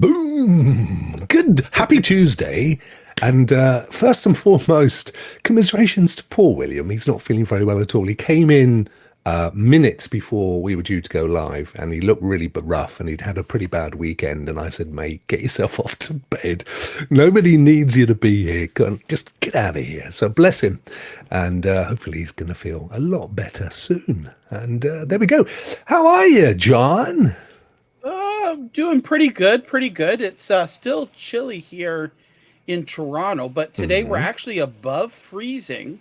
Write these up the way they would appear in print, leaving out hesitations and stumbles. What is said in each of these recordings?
Boom! Good, happy Tuesday. And first and foremost, commiserations to poor William. He's not feeling very well at all. He came in minutes before we were due to go live, and he looked really rough, and he'd had a pretty bad weekend. And I said, mate, get yourself off to bed. Nobody needs you to be here. Just get out of here. So bless him. And hopefully he's going to feel a lot better soon. And there we go. How are you, John? Doing pretty good, It's still chilly here in Toronto, but today we're actually above freezing,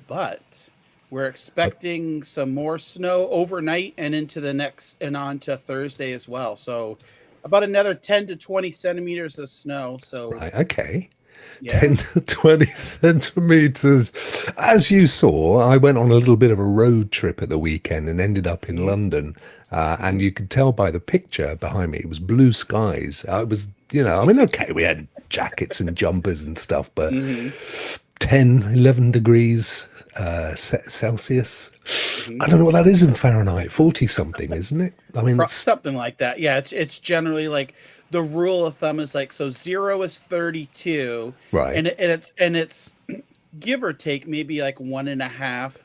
but we're expecting some more snow overnight and into the next and on to Thursday as well. So about another 10 to 20 centimeters of snow. So right, okay. Yeah. 10 to 20 centimeters. As you saw, I went on a little bit of a road trip at the weekend and ended up in London. And you could tell by the picture behind me, it was blue skies. It was, okay, we had jackets and jumpers and stuff, but 10, 11 degrees Celsius. I don't know what that is in Fahrenheit, 40 something, isn't it? I mean, something like that. Yeah, it's generally like the rule of thumb is like, so 0 is 32, right? And it's give or take maybe like 1.5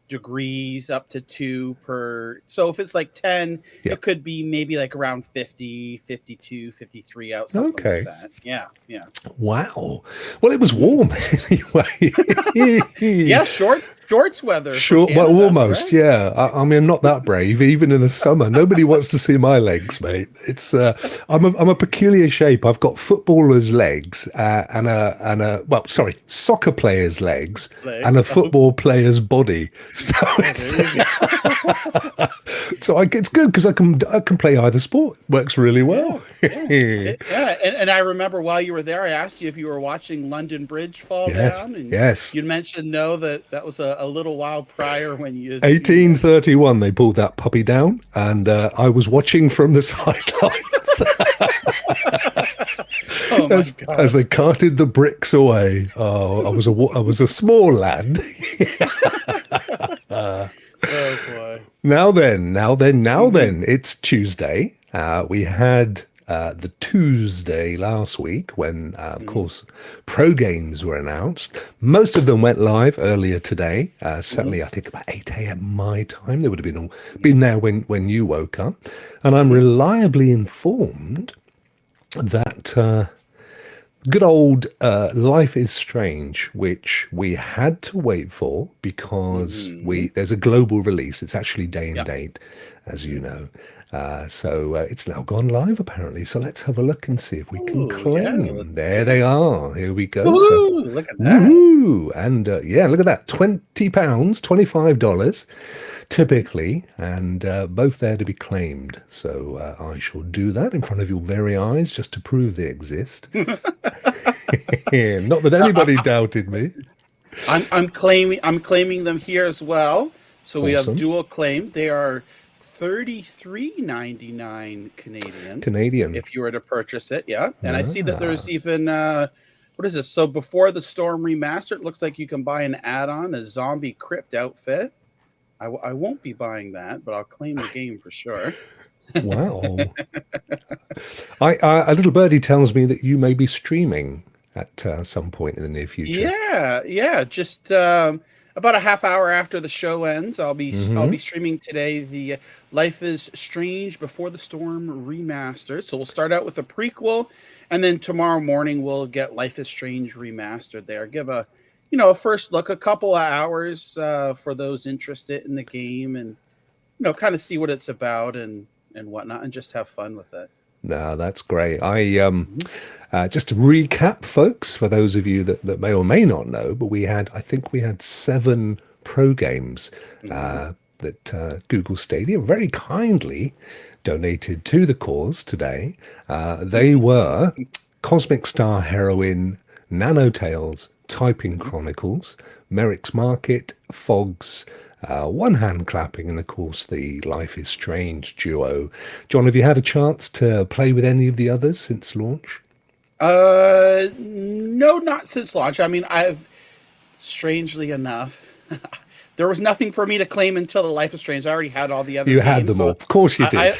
degrees up to 2 per. So if it's like 10, it could be maybe like around 50, 52, 53 out. Something like that. Yeah. Wow. Well, it was warm anyway. Yeah, shorts weather. Well, almost, right? Yeah. I mean, I'm not that brave, even in the summer. Nobody wants to see my legs, mate. It's I'm a peculiar shape. I've got footballer's legs and soccer player's legs and a football player's body. So it's it's good because I can play either sport. Works really well. And I remember while you were there, I asked you if you were watching London Bridge fall down. And you mentioned no, that was a little while prior when you 1831 they pulled that puppy down, and I was watching from the sidelines as they carted the bricks away. I was a small lad. Oh boy. Now then, it's Tuesday. We had the Tuesday last week when, of course, pro games were announced. Most of them went live earlier today. Certainly, I think about 8 a.m. my time. They would have been there when you woke up. And I'm reliably informed that good old Life is Strange, which we had to wait for because there's a global release. It's actually day and date, as you know. So it's now gone live, apparently. So let's have a look and see if we can claim them. There they are. Here we go. Look at that. And look at that. £20, $25 typically, and both there to be claimed. So I shall do that in front of your very eyes just to prove they exist. Not that anybody doubted me. I'm claiming them here as well. So we have dual claim. They are $33.99 Canadian. If you were to purchase it, And I see that there's even what is this? So before the Storm remastered, it looks like you can buy an add-on, a zombie crypt outfit. I won't be buying that, but I'll claim the game for sure. Wow. A little birdie tells me that you may be streaming at some point in the near future. Yeah. Just about a half hour after the show ends, I'll be streaming today the Life is Strange Before the Storm remastered. So we'll start out with a prequel, and then tomorrow morning we'll get Life is Strange remastered there. Give a first look, a couple of hours for those interested in the game, and kind of see what it's about and whatnot, and just have fun with it. No, that's great. Just to recap, folks, for those of you that may or may not know, but I think we had 7 pro games that Google Stadia very kindly donated to the cause today. They were Cosmic Star Heroine, Nanotales, Typing Chronicles, Merrick's Market, Fogs, One Hand Clapping, and of course the Life is Strange duo. John, have you had a chance to play with any of the others since launch? No, not since launch. I mean, strangely enough, there was nothing for me to claim until the Life is Strange. I already had all the other You games, had them so all. Of course you did.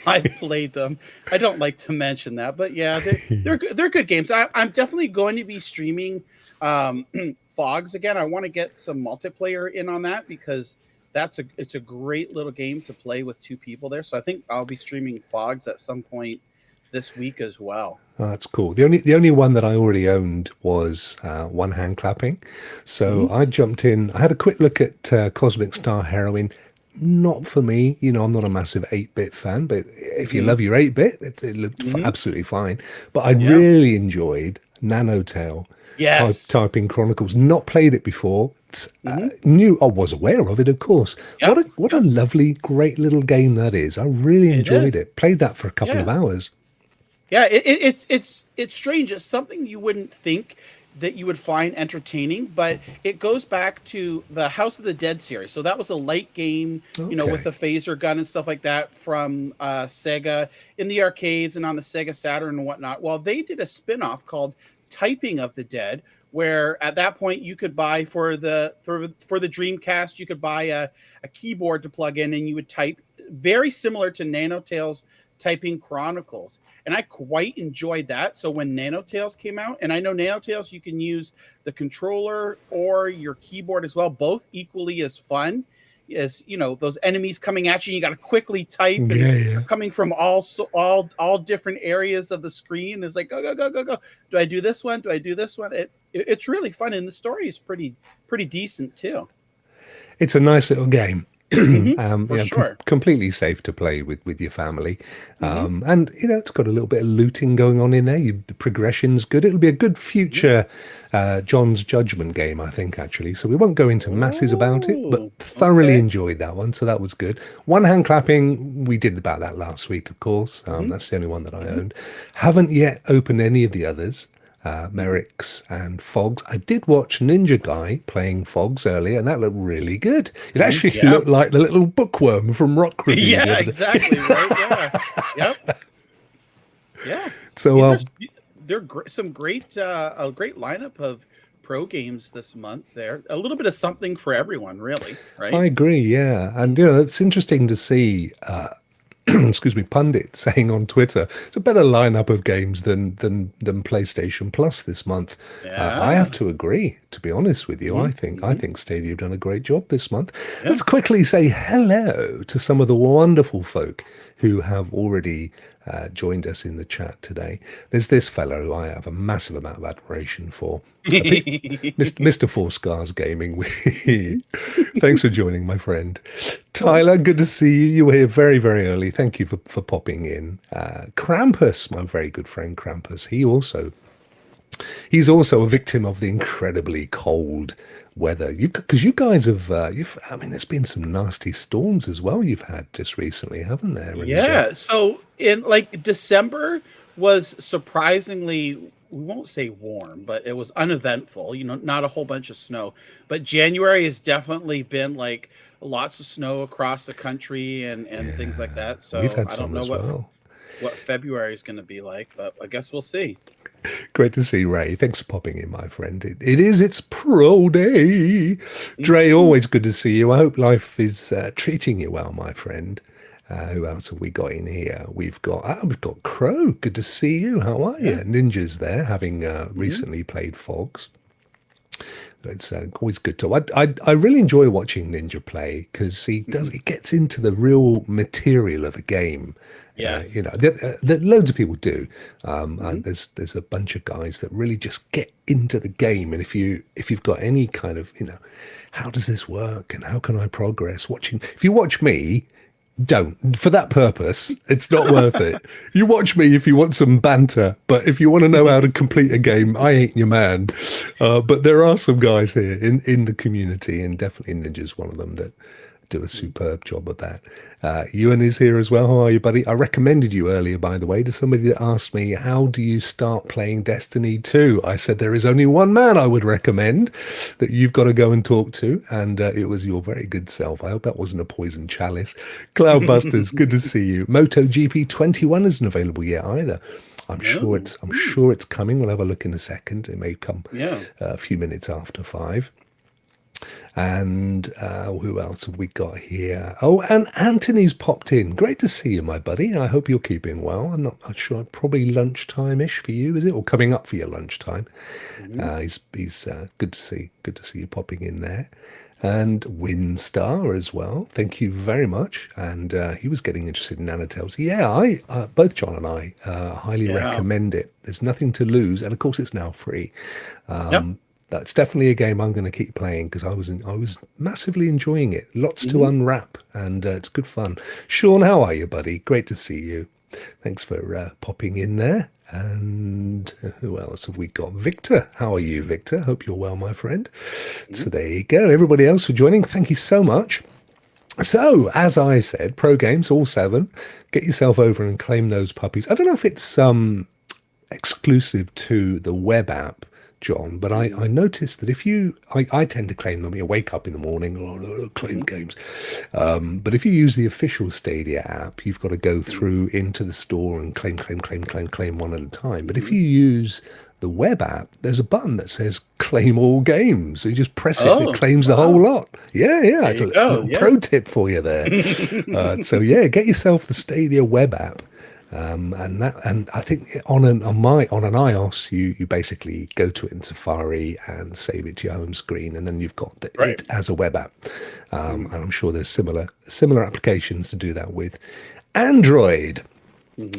I played them. I don't like to mention that, but yeah, they're good games. I'm definitely going to be streaming Fogs again. I want to get some multiplayer in on that because it's a great little game to play with two people there. So I think I'll be streaming Fogs at some point this week as well. Oh, that's cool. The only one that I already owned was one hand clapping. So I jumped in. I had a quick look at Cosmic Star Heroine. Not for me. I'm not a massive 8-bit fan, but if you love your 8-bit, it looked absolutely fine. But I really enjoyed Nanotale. Yes. Typing Chronicles. Not played it before. I was aware of it, of course. Yep. What a lovely, great little game that is. I really enjoyed it. Played that for a couple of hours. Yeah, it's strange. It's something you wouldn't think that you would find entertaining, but it goes back to the House of the Dead series. So that was a light game, with the phaser gun and stuff like that from Sega in the arcades and on the Sega Saturn and whatnot. Well, they did a spin-off called Typing of the Dead, where at that point you could buy for the Dreamcast, you could buy a keyboard to plug in and you would type, very similar to Nanotale's Typing Chronicles. And I quite enjoyed that. So when Nanotales came out, and I know Nanotales, you can use the controller or your keyboard as well, both equally as fun as, those enemies coming at you. You got to quickly type and coming from all different areas of the screen. Is like, go. Do I do this one? Do I do this one? It's really fun. And the story is pretty decent too. It's a nice little game. For sure. Completely safe to play with your family. And it's got a little bit of looting going on in there. The progression's good. It'll be a good future John's Judgment game, I think, actually. So we won't go into masses about it, but thoroughly enjoyed that one. So that was good. One hand clapping, we did about that last week, of course. That's the only one that I owned. Haven't yet opened any of the others. Merrick's and Fogs. I did watch Ninja Guy playing Fogs earlier, and that looked really good. It actually looked like the little bookworm from Rock Review. Yeah, exactly. Right. Yeah. Yep. Yeah. So they're some great a great lineup of pro games this month. There, a little bit of something for everyone, really. Right. I agree. Yeah, and it's interesting to see. Excuse me, pundit saying on Twitter, it's a better lineup of games than PlayStation Plus this month. I have to agree, to be honest with you. I think Stadia have done a great job this month. Let's quickly say hello to some of the wonderful folk who have already joined us in the chat today. There's this fellow who I have a massive amount of admiration for, Mr. Four Scars Gaming. Thanks for joining, my friend. Tyler, good to see you. You were here very, very early. Thank you for popping in. Krampus, my very good friend Krampus, he's also a victim of the incredibly cold weather. Because you guys have, there's been some nasty storms as well you've had just recently, haven't there? And, so in December was surprisingly, we won't say warm, but it was uneventful, not a whole bunch of snow. But January has definitely been lots of snow across the country and things like that. So we've had I don't know what February is going to be like, but I guess we'll see. Great to see Ray. Thanks for popping in, my friend. It's pro day. Dre, always good to see you. I hope life is treating you well, my friend. Who else have we got in here? We've got Crow. Good to see you. How are you? Ninja's there, having recently played Fogs. It's always good to. I really enjoy watching Ninja play because he gets into the real material of a game. Yes, that loads of people do. And there's a bunch of guys that really just get into the game. And if you've got any kind of how does this work and how can I progress? If you watch me. Don't. For that purpose, it's not worth it. You watch me if you want some banter, but if you want to know how to complete a game, I ain't your man. But there are some guys here in the community, and definitely Ninja's one of them, that do a superb job of that. Ewan is here as well. How are you, buddy? I recommended you earlier, by the way, to somebody that asked me, how do you start playing Destiny 2? I said there is only one man I would recommend that you've got to go and talk to, and it was your very good self. I hope that wasn't a poison chalice. Cloudbusters, good to see you. MotoGP 21 isn't available yet either. I'm sure it's coming. We'll have a look in a second. It may come a few minutes after 5. And who else have we got here? Oh, and Anthony's popped in. Great to see you, my buddy. I hope you're keeping well. I'm not sure. Probably lunchtime-ish for you, is it? Or coming up for your lunchtime. He's good to see. Good to see you popping in there. And Winstar as well. Thank you very much. And he was getting interested in Nanotales. Yeah, both John and I highly recommend it. There's nothing to lose, and of course, it's now free. That's definitely a game I'm going to keep playing because I was massively enjoying it. Lots to unwrap, and it's good fun. Sean, how are you, buddy? Great to see you. Thanks for popping in there. And who else have we got? Victor, how are you, Victor? Hope you're well, my friend. So there you go. Everybody else for joining, thank you so much. So, as I said, pro games, all 7. Get yourself over and claim those puppies. I don't know if it's exclusive to the web app, John, but I noticed that if I tend to claim them. You wake up in the morning, claim games. But if you use the official Stadia app, you've got to go through into the store and claim one at a time. But if you use the web app, there's a button that says claim all games. So you just press it and it claims the whole lot. Yeah. It's a pro tip for you there. So yeah, get yourself the Stadia web app. And I think on an iOS, you basically go to it in Safari and save it to your home screen, and then you've got it as a web app. And I'm sure there's similar applications to do that with Android.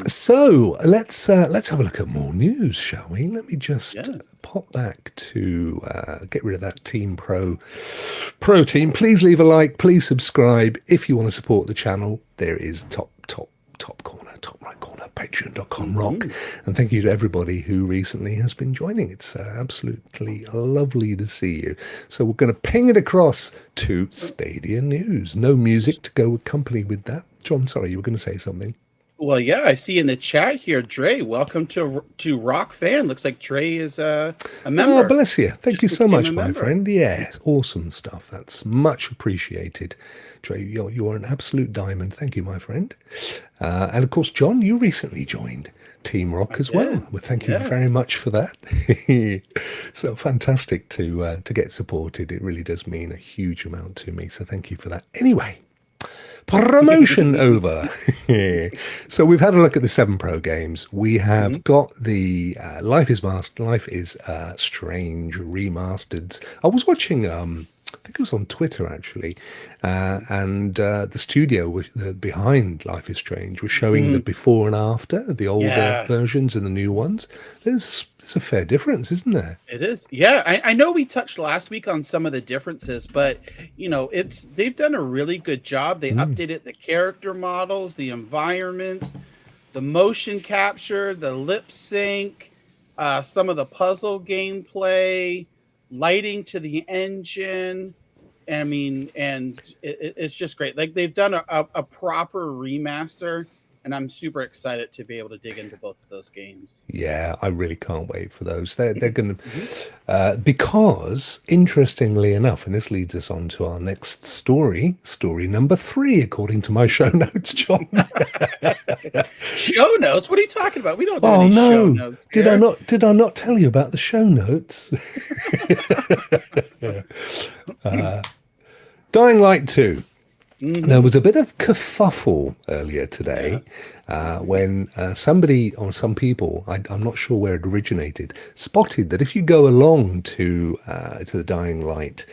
So let's have a look at more news, shall we? Let me just pop back to get rid of that Team Pro team. Please leave a like. Please subscribe if you want to support the channel. There is top right corner, patreon.com rock. And thank you to everybody who recently has been joining. It's absolutely lovely to see you. So we're going to ping it across to Stadia News. No music to go accompany with that. John, sorry, you were going to say something. Well, yeah, I see in the chat here, Dre, welcome to Rock Fan. Looks like Dre is a member. Oh, bless you. Thank you so much, my friend. Yeah, awesome stuff. That's much appreciated. Dre, you're an absolute diamond. Thank you, my friend. And of course, John, you recently joined Team Rock as well. Well, thank you very much for that. So fantastic to get supported. It really does mean a huge amount to me. So thank you for that. Anyway, promotion over. So we've had a look at the 7 pro games. We have got the Life is Strange remastered. I was watching I think it was on Twitter actually, and the studio behind Life is Strange was showing the before and after, the older versions and the new ones. There's a fair difference, isn't there? It is. Yeah, I know we touched last week on some of the differences, but they've done a really good job. They updated the character models, the environments, the motion capture, the lip sync, some of the puzzle gameplay, lighting to the engine. And it's just great. Like, they've done a proper remaster, and I'm super excited to be able to dig into both of those games. Yeah, I really can't wait for those. They're going to, because interestingly enough, and this leads us on to our next story number 3, according to my show notes, John. Show notes? What are you talking about? We don't do any show notes. Did I not tell you about the show notes? Dying Light 2. There was a bit of kerfuffle earlier today when somebody or some people, I'm not sure where it originated, spotted that if you go along to the Dying Light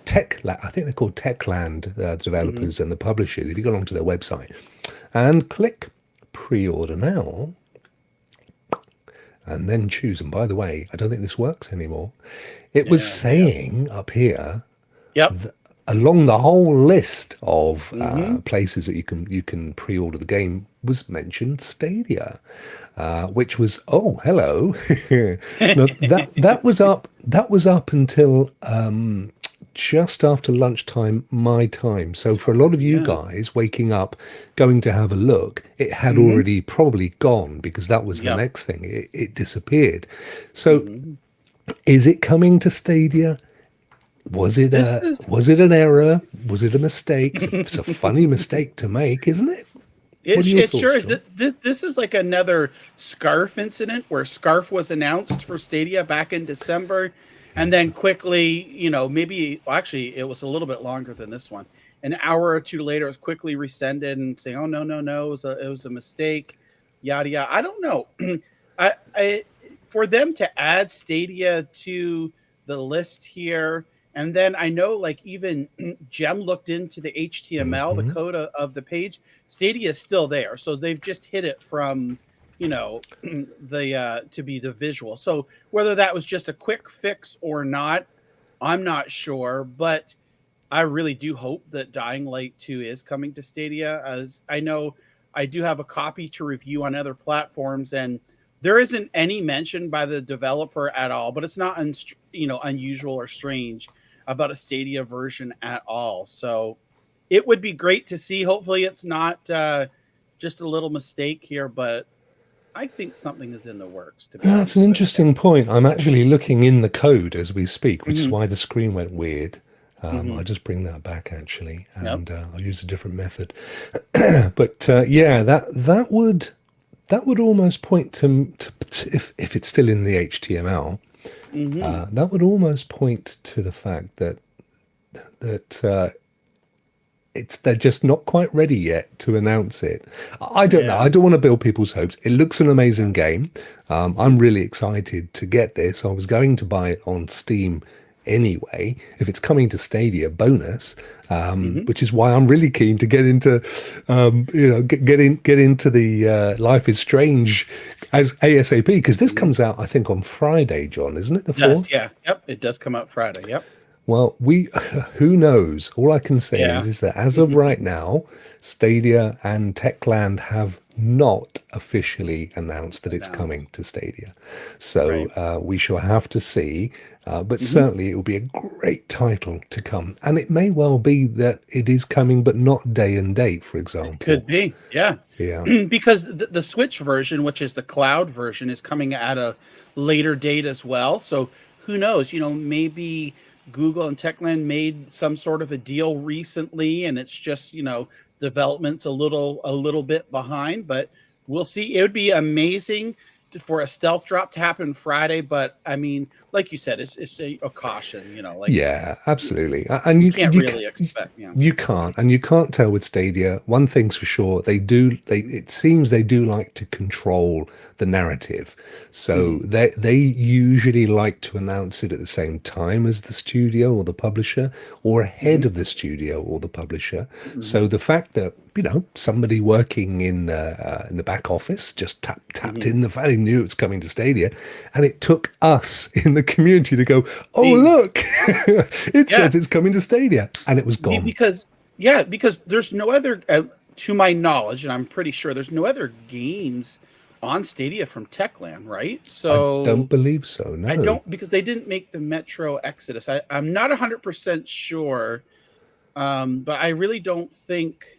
I think they're called Techland, the developers and the publishers, if you go along to their website and click pre-order now and then choose, and by the way, I don't think this works anymore. It was saying up here, along the whole list of places that you can pre-order the game was mentioned Stadia, which was hello. No, that was up until just after lunchtime my time. So for a lot of you guys waking up, going to have a look, it had already probably gone, because that was the next thing. It disappeared. So is it coming to Stadia? Was it an error? Was it a mistake? It's a funny mistake to make, isn't it? It sure is. This is like another Scarf incident, where Scarf was announced for Stadia back in December, and then quickly, maybe actually it was a little bit longer than this one. An hour or two later, it was quickly rescinded and saying, "Oh no, no, no, it was a mistake." Yada yada. I don't know. I for them to add Stadia to the list here, and then I know like even Jem looked into the HTML, the code of the page. Stadia is still there, so they've just hit it from the to be the visual. So whether that was just a quick fix or not, I'm not sure, but I really do hope that Dying Light 2 is coming to Stadia. As I know, I do have a copy to review on other platforms, and there isn't any mention by the developer at all. But it's not unusual or strange about a Stadia version at all. So it would be great to see. Hopefully, it's not just a little mistake here, but I think something is in the works. To be honest, that's an interesting point. I'm actually looking in the code as we speak, which is why the screen went weird. I'll just bring that back actually, and I'll use a different method. But yeah, that would almost point to if it's still in the HTML, that would almost point to the fact that they're just not quite ready yet to announce it. I don't know. I don't want to build people's hopes. It looks an amazing game. I'm really excited to get this. I was going to buy it on Steam anyway, if it's coming to Stadia, bonus, which is why I'm really keen to get into get into the Life is Strange as ASAP, because this comes out I think on Friday, John, isn't it? The 4th? Yeah, yep, it does come out Friday. Yep. Well, who knows? All I can say is that as of right now, Stadia and Techland have not officially announced that it's coming to Stadia. So we shall have to see. But certainly it will be a great title to come. And it may well be that it is coming, but not day and date, for example. It could be, yeah. Yeah. Because the Switch version, which is the cloud version, is coming at a later date as well. So who knows? Maybe Google and Techland made some sort of a deal recently, and it's just development's a little bit behind, but we'll see. It would be amazing for a stealth drop to happen Friday, but I mean, like you said, it's a caution, yeah, absolutely. And you can't really expect. You can't, and you can't tell with Stadia. One thing's for sure, it seems they do like to control the narrative. So they usually like to announce it at the same time as the studio or the publisher, or ahead of the studio or the publisher. So the fact that somebody working in the back office just tapped in the fact they knew it was coming to Stadia, and it took us in the community to go, "Oh, look, it says it's coming to Stadia," and it was gone. Because there's no other, to my knowledge, and I'm pretty sure there's no other games on Stadia from Techland, right? So I don't believe so. No, I don't, because they didn't make the Metro Exodus. I'm not 100% sure, but I really don't think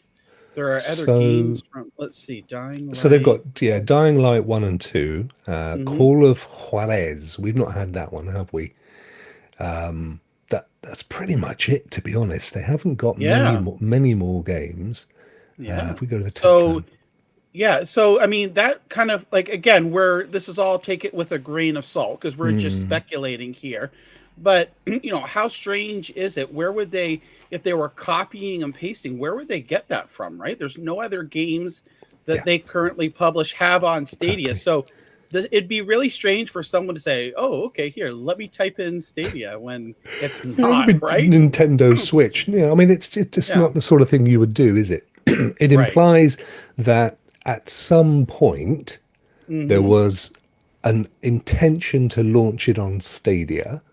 there are other games from, let's see, Dying Light. So they've got, Dying Light 1 and 2, Call of Juarez. We've not had that one, have we? That's pretty much it, to be honest. They haven't got many more games. Yeah. If we go to the top so I mean, that kind of like, again, this is all, take it with a grain of salt, because we're just speculating here. But how strange is it? Where would they, if they were copying and pasting, where would they get that from, right? There's no other games that they currently publish have on Stadia. Exactly. So it'd be really strange for someone to say, "Oh, okay, here, let me type in Stadia," when it's not, right? Nintendo Switch. I mean, it's just not the sort of thing you would do, is it? It implies that at some point there was an intention to launch it on Stadia.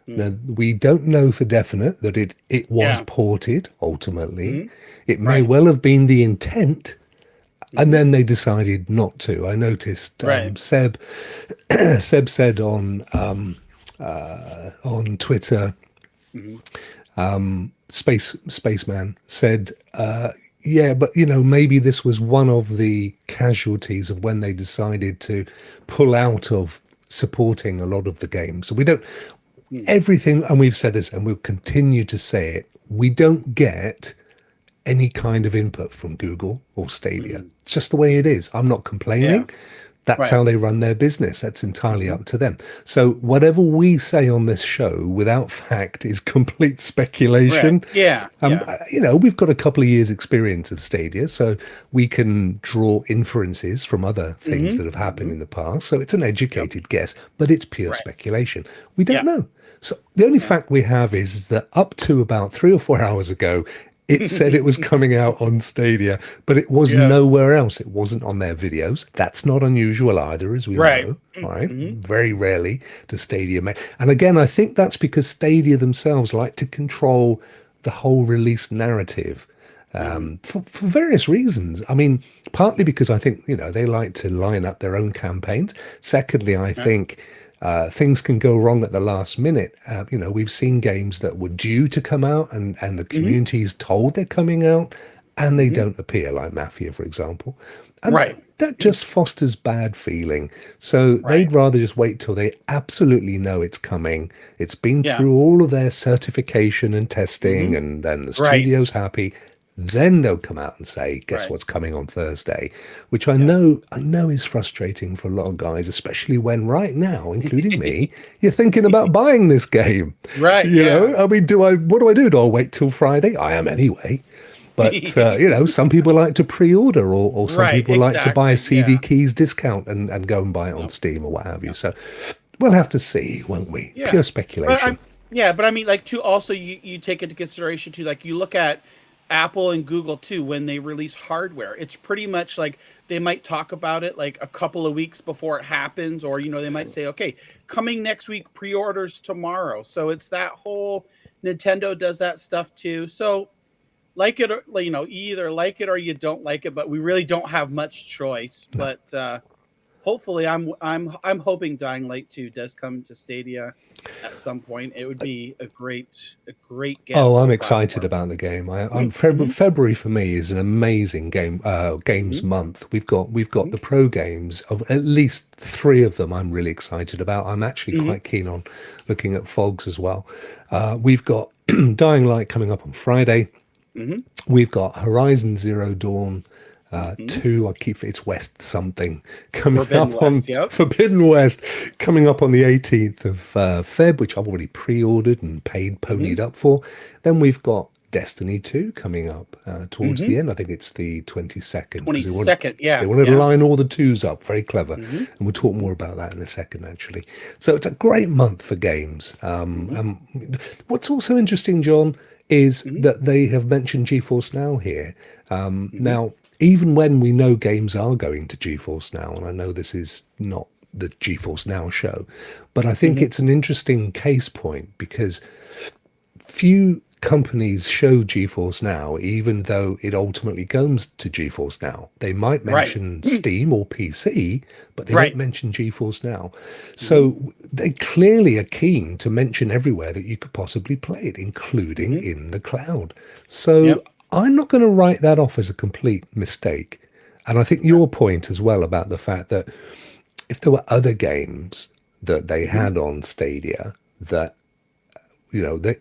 Now, we don't know for definite that it was ported ultimately. It may well have been the intent, and then they decided not to. I noticed Seb said on Twitter, Spaceman said, but maybe this was one of the casualties of when they decided to pull out of supporting a lot of the games. So we don't. Everything, and we've said this and we'll continue to say it, we don't get any kind of input from Google or Stadia. It's just the way it is. I'm not complaining, That's Right. how they run their business. That's entirely up to them. So whatever we say on this show without fact is complete Right. speculation. Yeah. Yeah. We've got a couple of years experience of Stadia, so we can draw inferences from other things that have happened in the past. So it's an Yep. educated guess, but it's pure Right. speculation. We don't Yeah. know. So the only Yeah. fact we have is that up to about 3 or 4 hours ago, it said it was coming out on Stadia, but it was Yeah. nowhere else. It wasn't on their videos. That's not unusual either, as we Right. know, right? Very rarely does Stadia make. And again, I think that's because Stadia themselves like to control the whole release narrative for various reasons. I mean, partly because I think, they like to line up their own campaigns. Secondly, I think things can go wrong at the last minute. We've seen games that were due to come out and the community's told they're coming out and they don't appear, like Mafia, for example. And Right. that just fosters bad feeling. So they'd rather just wait till they absolutely know it's coming. It's been Yeah. through all of their certification and testing and then the Right. studio's happy. Then they'll come out and say, guess Right. what's coming on Thursday, which I know is frustrating for a lot of guys, especially when right now, including me, you're thinking about buying this game. Right. You know, Yeah. I mean, what do I do? Do I wait till Friday? I am anyway. But, some people like to pre-order or some Right, people like to buy a exactly, CD yeah. keys discount and go and buy it on Steam or what have you. So we'll have to see, won't we? Yeah. Pure But speculation. but I mean, like, too, also, you take into consideration, too, like, you look at Apple and Google, too, when they release hardware. It's pretty much like they might talk about it, like, a couple of weeks before it happens, or, they might say, okay, coming next week, pre-orders tomorrow. So it's that whole, Nintendo does that stuff, too. So, like it, or, you either like it or you don't like it, but we really don't have much choice. But hopefully, I'm hoping Dying Light 2 does come to Stadia at some point. It would be a great get. Oh, for I'm the excited platform. about the game. February for me is an amazing games month. We've got the pro games of at least 3 of them. I'm really excited about. I'm actually quite keen on looking at Fogs as well. We've got Dying Light coming up on Friday. We've got Horizon Zero Dawn 2. It's West something coming Forbidden up on West, yep. Forbidden West coming up on the 18th of Feb, which I've already pre-ordered and ponied up for. Then we've got Destiny 2 coming up towards the end. I think it's the 22nd. 'Cause 22nd, yeah. They wanted to yeah. line all the 2s up. Very clever. And we'll talk more about that in a second, actually. So it's a great month for games. What's also interesting, John, is that they have mentioned GeForce Now here. Now, even when we know games are going to GeForce Now, and I know this is not the GeForce Now show, but I think it's an interesting case point because few companies show GeForce Now, even though it ultimately goes to GeForce Now. They might mention Steam or PC, but they don't mention GeForce Now. So they clearly are keen to mention everywhere that you could possibly play it, including in the cloud. So I'm not going to write that off as a complete mistake. And I think your point as well about the fact that if there were other games that they had on Stadia that,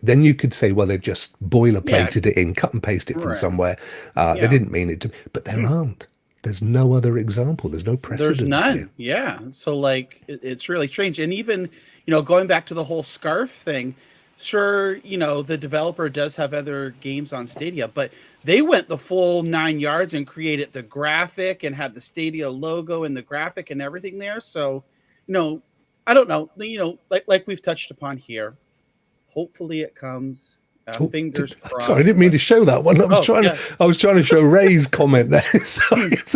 then you could say, well, they've just boilerplated it in, cut and paste it from somewhere. They didn't mean it to, but there aren't. There's no other example. There's no precedent. There's none. Here. Yeah. So, like, it's really strange. And even, going back to the whole scarf thing, sure, the developer does have other games on Stadia, but they went the full 9 yards and created the graphic and had the Stadia logo and the graphic and everything there. So, I don't know, like we've touched upon here, hopefully it comes. Fingers crossed. Sorry, I didn't mean to show that one. I was trying to show Ray's comment there. Sorry, it's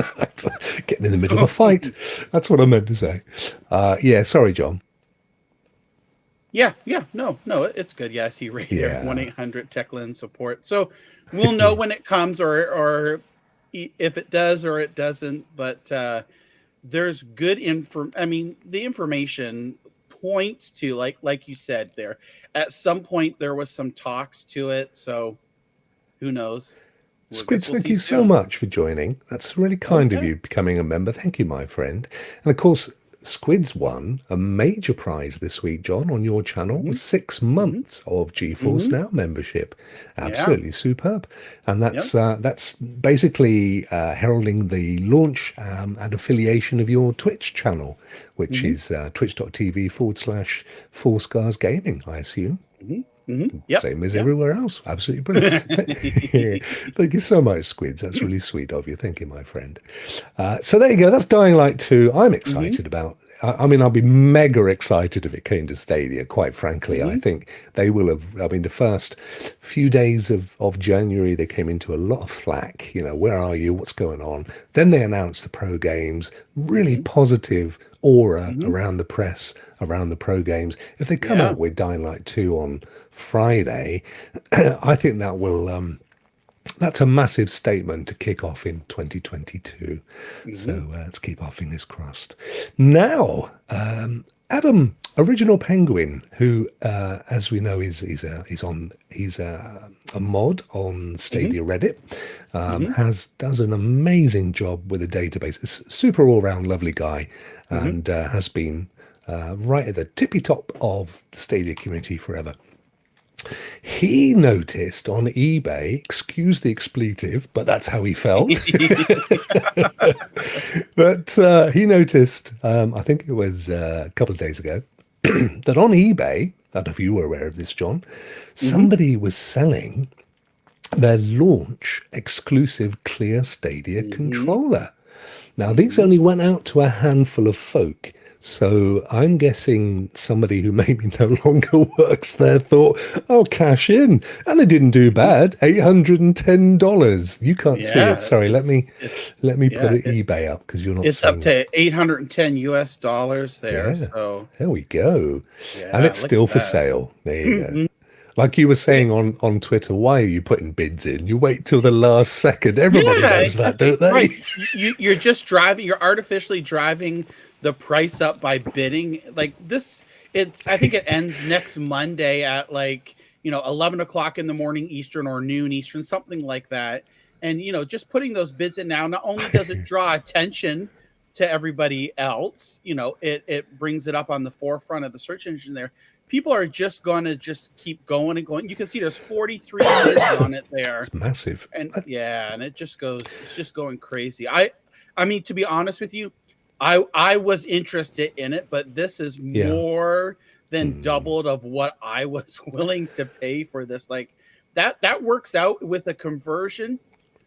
getting in the middle of a fight. That's what I meant to say. Sorry, John. Yeah, no, it's good. Yeah, I see right there, 1-800-TechLin support. So we'll know when it comes or if it does or it doesn't. But there's good the information points to, like you said there, at some point there was some talks to it. So who knows? Squids, thank you so much for joining. That's really kind of you becoming a member. Thank you, my friend. And of course, Squids won a major prize this week, John, on your channel. Mhm. 6 months of GeForce Now membership. Yeah. Absolutely superb. And Yep. that's basically heralding the launch and affiliation of your Twitch channel, which is twitch.tv/Four Scars Gaming, I assume. Yep. Same as Yep. everywhere else. Absolutely brilliant. Thank you so much, Squids. That's really sweet of you. Thank you, my friend. So there you go. That's Dying Light 2. I'm excited about. I mean, I'll be mega excited if it came to Stadia, quite frankly. I think they will have. I mean, the first few days of January, they came into a lot of flack. You know, where are you? What's going on? Then they announced the pro games, really positive aura around the press, around the pro games. If they come out with Dying Light 2 on Friday, I think that will that's a massive statement to kick off in 2022. So let's keep our fingers crossed. Now, Adam, Original Penguin, who, as we know, he's a mod on Stadia Reddit, does an amazing job with a database. It's super all round lovely guy, and has been right at the tippy top of the Stadia community forever. He noticed on eBay, excuse the expletive, but that's how he felt. But he noticed, I think it was a couple of days ago, that on eBay, I don't know if you were aware of this, John, somebody was selling their launch exclusive Clear Stadia controller. Now, these only went out to a handful of folk. So I'm guessing somebody who maybe no longer works there thought, "I'll cash in," and it didn't do bad. $810. You can't see it. Sorry, let me put it eBay up because you're not. It's up to $810 US there. Yeah, so there we go, yeah, and it's still for sale. There you go. Like you were saying on Twitter, why are you putting bids in? You wait till the last second. Everybody knows that, don't they? Right. You're just driving. You're artificially driving the price up by bidding like this. I think it ends next Monday at 11 o'clock in the morning Eastern or noon Eastern, something like that. And just putting those bids in now, not only does it draw attention to everybody else, it brings it up on the forefront of the search engine there. People are just going to keep going and going. You can see there's 43 bids on it there. It's massive. And and it's just going crazy. I mean, to be honest with you, I was interested in it, but this is more than doubled of what I was willing to pay for this. Like that works out with a conversion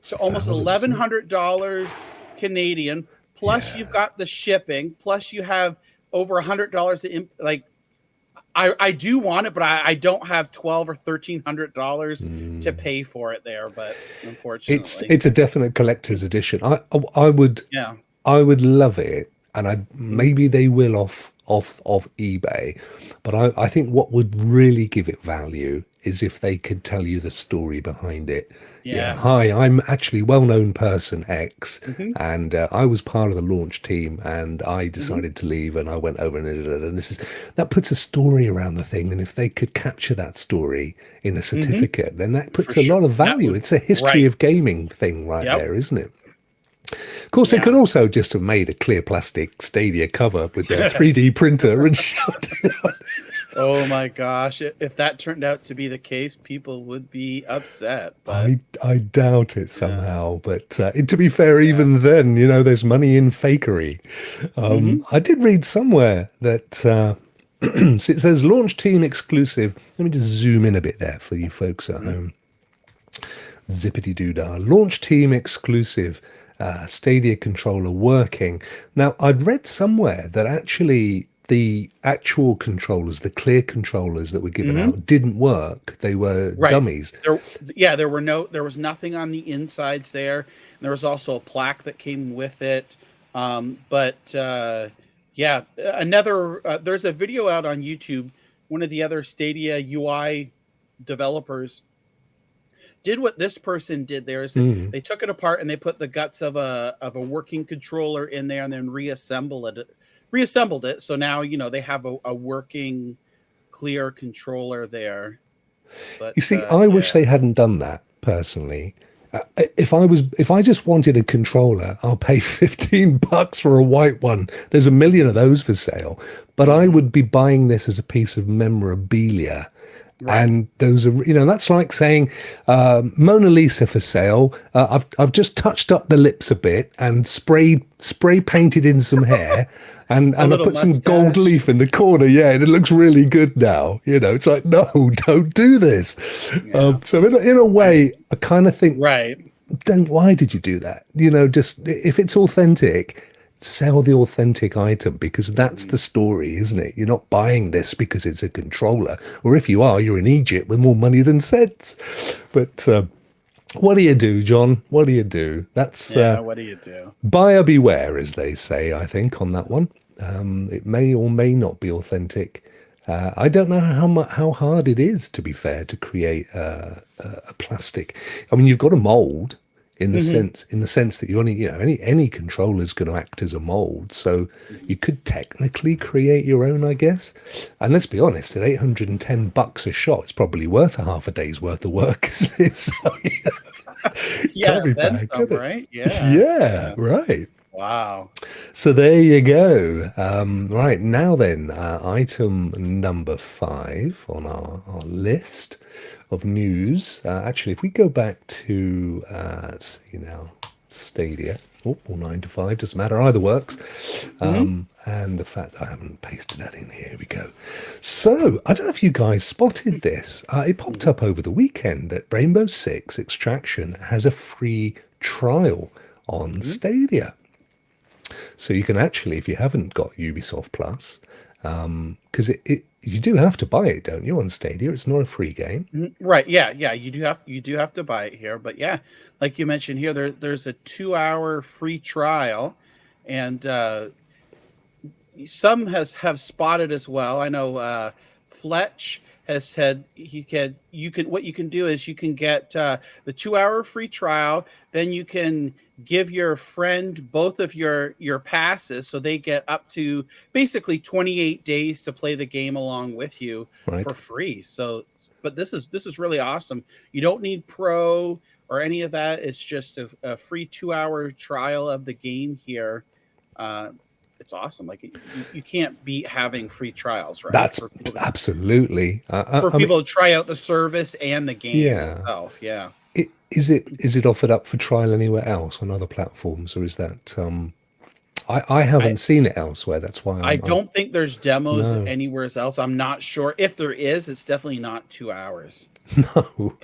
to almost $1,100 Canadian. Plus you've got the shipping. Plus you have over $100 I do want it, but I don't have $1,200 or $1,300 to pay for it there. But unfortunately, it's a definite collector's edition. I would love it, and maybe they will off eBay. But I think what would really give it value is if they could tell you the story behind it. Yeah. Hi, I'm actually well-known person X, and I was part of the launch team, and I decided to leave, and I went over and that puts a story around the thing. And if they could capture that story in a certificate, then that puts a lot of value. It's a history of gaming thing there, isn't it? Of course, they could also just have made a clear plastic Stadia cover with their 3D printer and shut it out. Oh my gosh. If that turned out to be the case, people would be upset. But I doubt it somehow. But to be fair, even then, there's money in fakery. I did read somewhere that it says launch team exclusive. Let me just zoom in a bit there for you folks at home. Zippity doo-dah. Launch team exclusive Stadia controller working. Now, I'd read somewhere that actually the actual controllers, the clear controllers that were given out, didn't work. They were dummies. There was nothing on the insides there. And there was also a plaque that came with it. There's a video out on YouTube. One of the other Stadia UI developers did what this person did there is they took it apart and they put the guts of a working controller in there and then reassembled it. So now, they have a working clear controller there. But you see, I wish they hadn't done that personally, If I just wanted a controller, I'll pay $15 for a white one. There's a million of those for sale, but I would be buying this as a piece of memorabilia. Right. And those are, that's like saying Mona Lisa for sale. I've just touched up the lips a bit and spray painted in some hair, and I little put some gold mustache. leaf in the corner. Yeah, and it looks really good now. It's like, no, don't do this. Yeah. So in a way, I kind of think, Right. why did you do that? Just if it's authentic, sell the authentic item, because that's the story, isn't it? You're not buying this because it's a controller, or if you are, you're in Egypt with more money than sense. But what do you do, John? What do you do? That's What do you do? buyer beware, as they say, I think, on that one. It may or may not be authentic. I don't know how hard it is, to be fair, to create a plastic. I mean, you've got a mold in the sense that you only, any controller is going to act as a mold, so you could technically create your own, I guess. And let's be honest, at $810 a shot, it's probably worth a half a day's worth of work. So, Yeah, can't be that's bad, can it? right? Yeah. Yeah, right. Wow. So there you go. Right, now then, item number 5 on our list of news. Actually, if we go back to, let's see now, Stadia, or 9 to 5, doesn't matter, either works. And the fact that I haven't pasted that in here, we go. So, I don't know if you guys spotted this. It popped up over the weekend that Rainbow Six Extraction has a free trial on Stadia. So you can actually, if you haven't got Ubisoft Plus, because you do have to buy it, don't you, on Stadia? It's not a free game. Right. Yeah. Yeah. You do have to buy it here, but yeah, like you mentioned here, there's a 2-hour free trial, and some have spotted as well. I know Fletch has said what you can do is you can get the 2-hour free trial, then you can give your friend both of your passes, so they get up to basically 28 days to play the game along with you for free. So, but this is really awesome. You don't need Pro or any of that. It's just a free 2-hour trial of the game here. It's awesome. Like you can't beat having free trials, right? That's absolutely for people to try out the service and the game itself. Yeah. Is it offered up for trial anywhere else on other platforms, or is that I haven't seen it elsewhere? That's why I don't think there's demos anywhere else. I'm not sure if there is. It's definitely not 2 hours. No,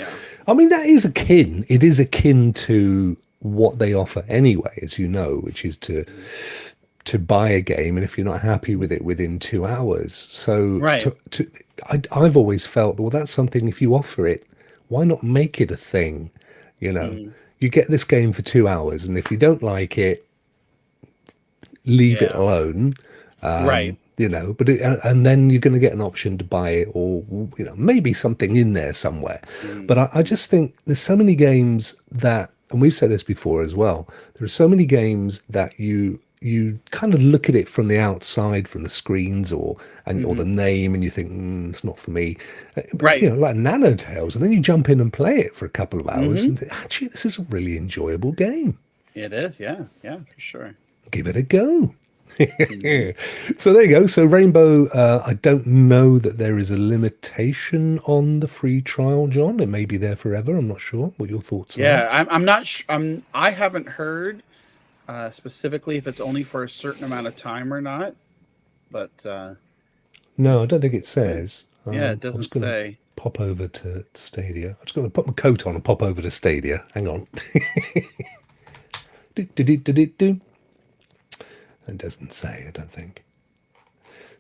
I mean it is akin to what they offer anyway, as you know, which is to buy a game, and if you're not happy with it within 2 hours. So I've always felt, well, that's something, if you offer it, why not make it a thing? You get this game for 2 hours, and if you don't like it, leave it alone. But and then you're going to get an option to buy it, or maybe something in there somewhere. But I just think there's so many games that, and we've said this before as well, there are so many games that you kind of look at it from the outside, from the screens or the name, and you think, it's not for me. Like Nanotales, and then you jump in and play it for a couple of hours and think, actually, this is a really enjoyable game. It is, yeah, for sure. Give it a go. So there you go. So Rainbow, I don't know that there is a limitation on the free trial, John. It may be there forever. I'm not sure what your thoughts are. Yeah, I'm not sure. I haven't heard specifically if it's only for a certain amount of time or not, but no, I don't think it says. It doesn't say. Pop over to Stadia. I'm just going to put my coat on and pop over to Stadia. Hang on. It doesn't say, I don't think.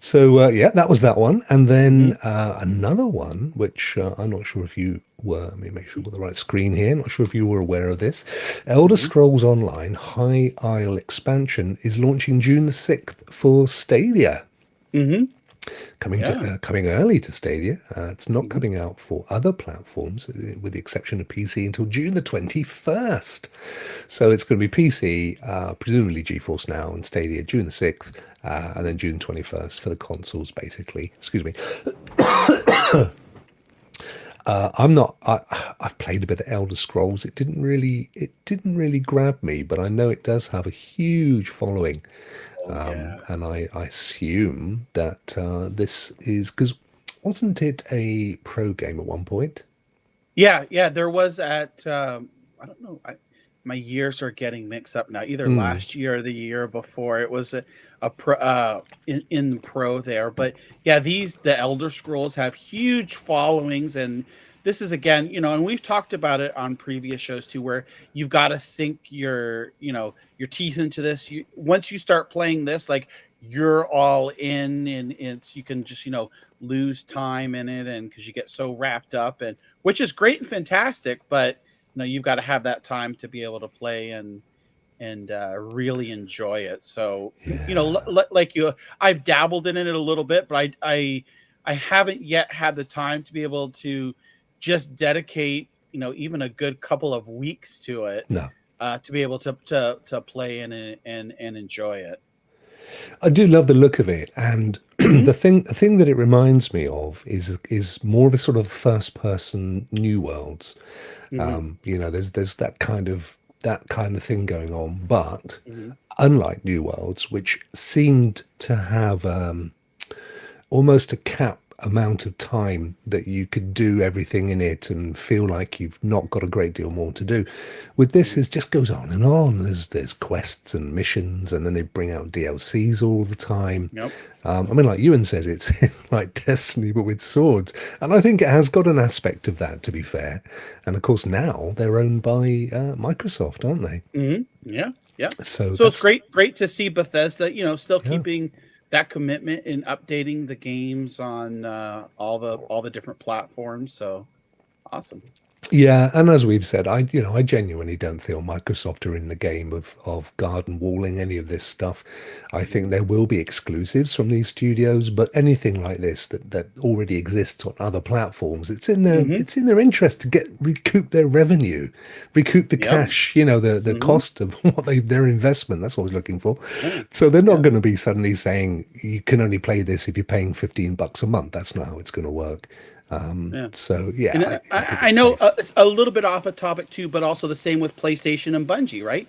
So that was that one, and then another one which I'm not sure if you were. Let me make sure we've got the right screen here. Not sure if you were aware of this. Elder Scrolls Online High Isle expansion is launching June the 6th for Stadia. Coming early to Stadia. It's not coming out for other platforms, with the exception of PC, until June the 21st. So it's going to be PC, presumably GeForce Now, and Stadia June the 6th, and then June 21st for the consoles, basically. Excuse me. I'm not. I've played a bit of Elder Scrolls. It didn't really grab me, but I know it does have a huge following, Oh yeah. and I assume that this is because wasn't it a pro game at one point? Yeah, yeah, there was at I don't know. My years are getting mixed up now. Either Mm, last year or the year before, it was a pro in the pro there. But yeah, the Elder Scrolls have huge followings, and this is again, and we've talked about it on previous shows too, where you've got to sink your teeth into this. Once you start playing this, like you're all in, and you can just lose time in it, and because you get so wrapped up, and which is great and fantastic, but you've got to have that time to be able to play and really enjoy it. So yeah. like I've dabbled in it a little bit, but I haven't yet had the time to be able to just dedicate even a good couple of weeks to it, No. to be able to play in it and enjoy it. I do love the look of it, and Hmm. the thing that it reminds me of is more of a sort of first person New Worlds. Hmm. There's that kind of thing going on, but Hmm. unlike New Worlds, which seemed to have almost a cap amount of time that you could do everything in it and feel like you've not got a great deal more to do. With this, it just goes on and on. There's quests and missions, and then they bring out DLCs all the time. Yep. I mean, like Ewan says, it's like Destiny but with swords, and I think it has got an aspect of that. To be fair, and of course now they're owned by Microsoft, aren't they? Hmm. Yeah. Yeah. So So it's that's great to see Bethesda, still yeah. keeping that commitment in updating the games on all the different platforms. So awesome. Yeah, and as we've said, I genuinely don't feel Microsoft are in the game of garden walling any of this stuff. I think there will be exclusives from these studios, but anything like this that already exists on other platforms, it's in their Hmm. it's in their interest to recoup their revenue, recoup the Yep. cash, the Hmm. cost of their investment. That's what I was looking for. Yeah. So they're not Yeah. going to be suddenly saying you can only play this if you're paying $15 a month. That's not how it's going to work. Yeah. So yeah, And I think I it's know safe. it's a little bit off a topic too, but also the same with PlayStation and Bungie, right?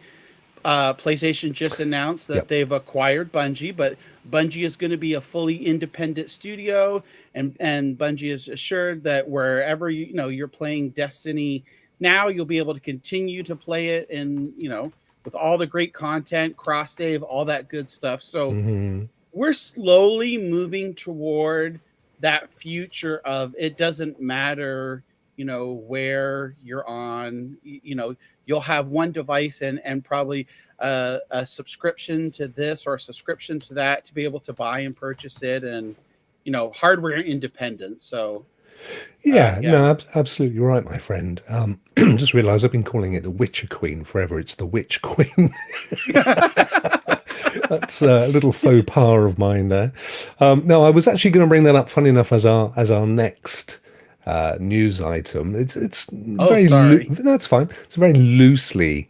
PlayStation just announced that Yep. they've acquired Bungie, but Bungie is going to be a fully independent studio, and Bungie is assured that wherever you're playing Destiny now, you'll be able to continue to play it, and with all the great content, cross save, all that good stuff. So Hmm. we're slowly moving toward that future of it doesn't matter where you're on. You'll have one device and probably a subscription to this or a subscription to that to be able to buy and purchase it, and hardware independence. So Yeah, yeah. no, absolutely right, my friend. Just realised I've been calling it the Witcher Queen forever. It's the Witch Queen. That's a little faux pas of mine there. No, I was actually going to bring that up. Funny enough, as our next news item. It's Oh, very sorry. that's fine. It's very loosely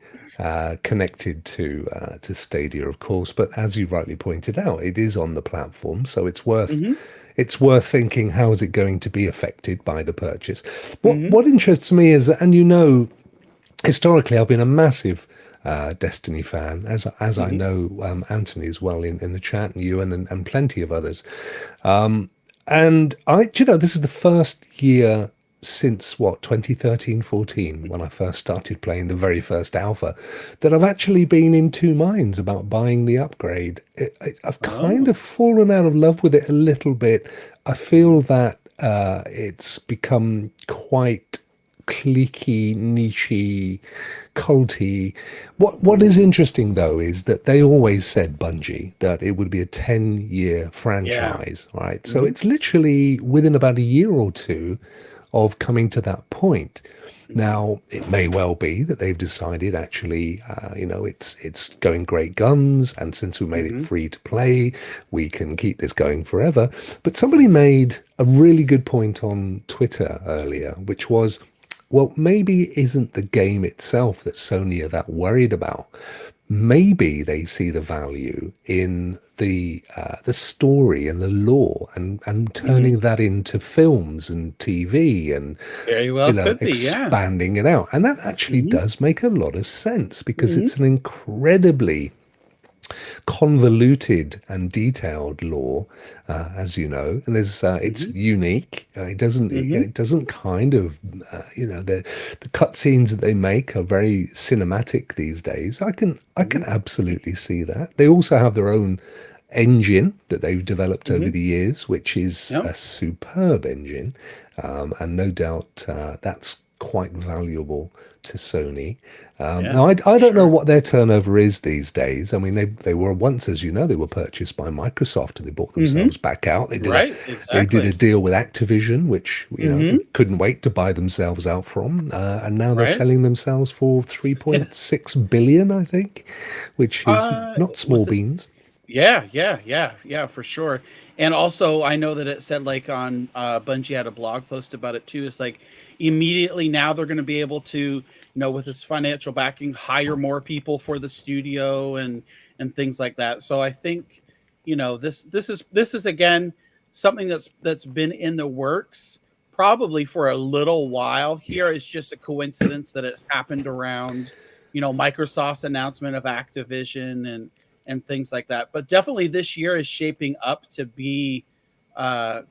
connected to Stadia, of course. But as you rightly pointed out, it is on the platform, so it's worth. Hmm. It's worth thinking, how is it going to be affected by the purchase? What Hmm. what interests me is, and historically, I've been a massive Destiny fan, as I Hmm. know Anthony as well in the chat, and Ewan and plenty of others. And this is the first year since 2013, 14, when I first started playing the very first alpha, that I've actually been in two minds about buying the upgrade. I've kind Oh. of fallen out of love with it a little bit. I feel that it's become quite cliquey, nichey, culty. What is Hmm. interesting though is that they always said, Bungie, that it would be a 10-year Yeah. franchise, right? So Hmm. it's literally within about a year or two of coming to that point. Hmm. Now, it may well be that they've decided actually, it's going great guns, and since we made it Hmm. free to play, we can keep this going forever. But somebody made a really good point on Twitter earlier, which was, well, maybe it isn't the game itself that Sony are that worried about. maybe they see the value in the story and the lore, and Mhm. turning that into films and TV, and Very well could be, yeah. expanding it out. And that actually Mhm, does make a lot of sense, because mhm, it's an incredibly convoluted and detailed lore, as you know, and it's mhm, unique. mhm, It doesn't kind of the cutscenes that they make are very cinematic these days. I can mhm, absolutely see that. They also have their own engine that they've developed over mhm. the years, which is Yep. a superb engine, and no doubt that's quite valuable to Sony. Yeah, Now, I for don't know sure. what their turnover is these days. I mean, they were once, as you know, they were purchased by Microsoft, and they bought Mhm. themselves back out. Right, They did a exactly. deal with Activision, which they Mhm. couldn't wait to buy themselves out from, and now they're Right. selling themselves for 3.6 billion, I think, which is not small Was it beans. Yeah, yeah, yeah, yeah, for sure. And also, I know that it said like on Bungie had a blog post about it too. It's like immediately now they're going to be able to, with this financial backing, hire more people for the studio and things like that. So I think, this is again something that's been in the works probably for a little while. Here Yeah, is just a coincidence that it's happened around, Microsoft's announcement of Activision and things like that. But definitely this year is shaping up to be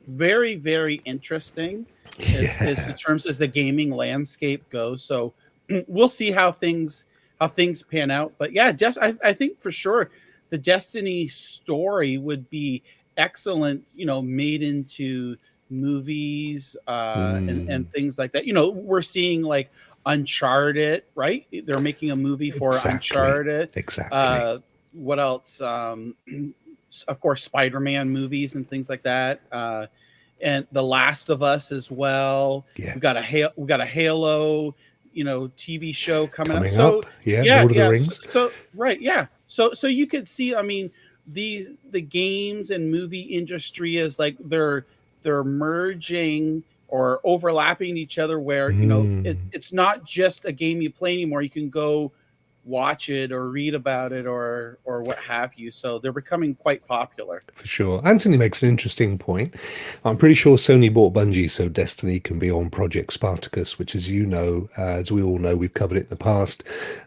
very, very interesting as the yeah, terms as the gaming landscape goes. So we'll see how things pan out. But yeah, just I think for sure the Destiny story would be excellent, made into movies and mm, things like that. We're seeing like Uncharted, right? They're making a movie for exactly, Uncharted. exactly. Uh, what else? Of course, Spider-Man movies and things like that. And The Last of Us as well. Yeah, We got a Halo, TV show coming up. coming So up. Yeah, yeah, Lord of the yeah. So, Rings. so right, yeah. So you could see. I mean, the games and movie industry is like they're merging or overlapping each other where Mm. it's not just a game you play anymore. You can go watch it or read about it or what have you. So they're becoming quite popular. For sure. Anthony makes an interesting point. I'm pretty sure Sony bought Bungie so Destiny can be on Project Spartacus, which, as you know, as we all know, we've covered it in the past.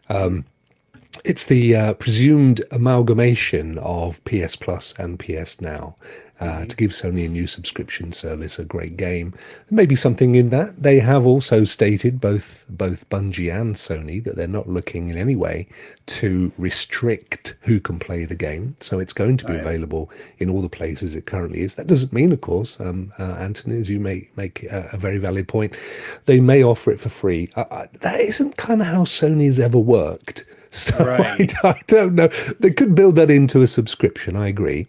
Mhm. It's the presumed amalgamation of PS Plus and PS Now, Mhm. to give Sony a new subscription service, a great game. Maybe something in that. They have also stated, both Bungie and Sony, that they're not looking in any way to restrict who can play the game. So it's going to be Right. available in all the places it currently is. That doesn't mean, of course, Anthony, as you make a very valid point, they may offer it for free. That isn't kind of how Sony's ever worked. So Right. I don't know. They could build that into a subscription, I agree.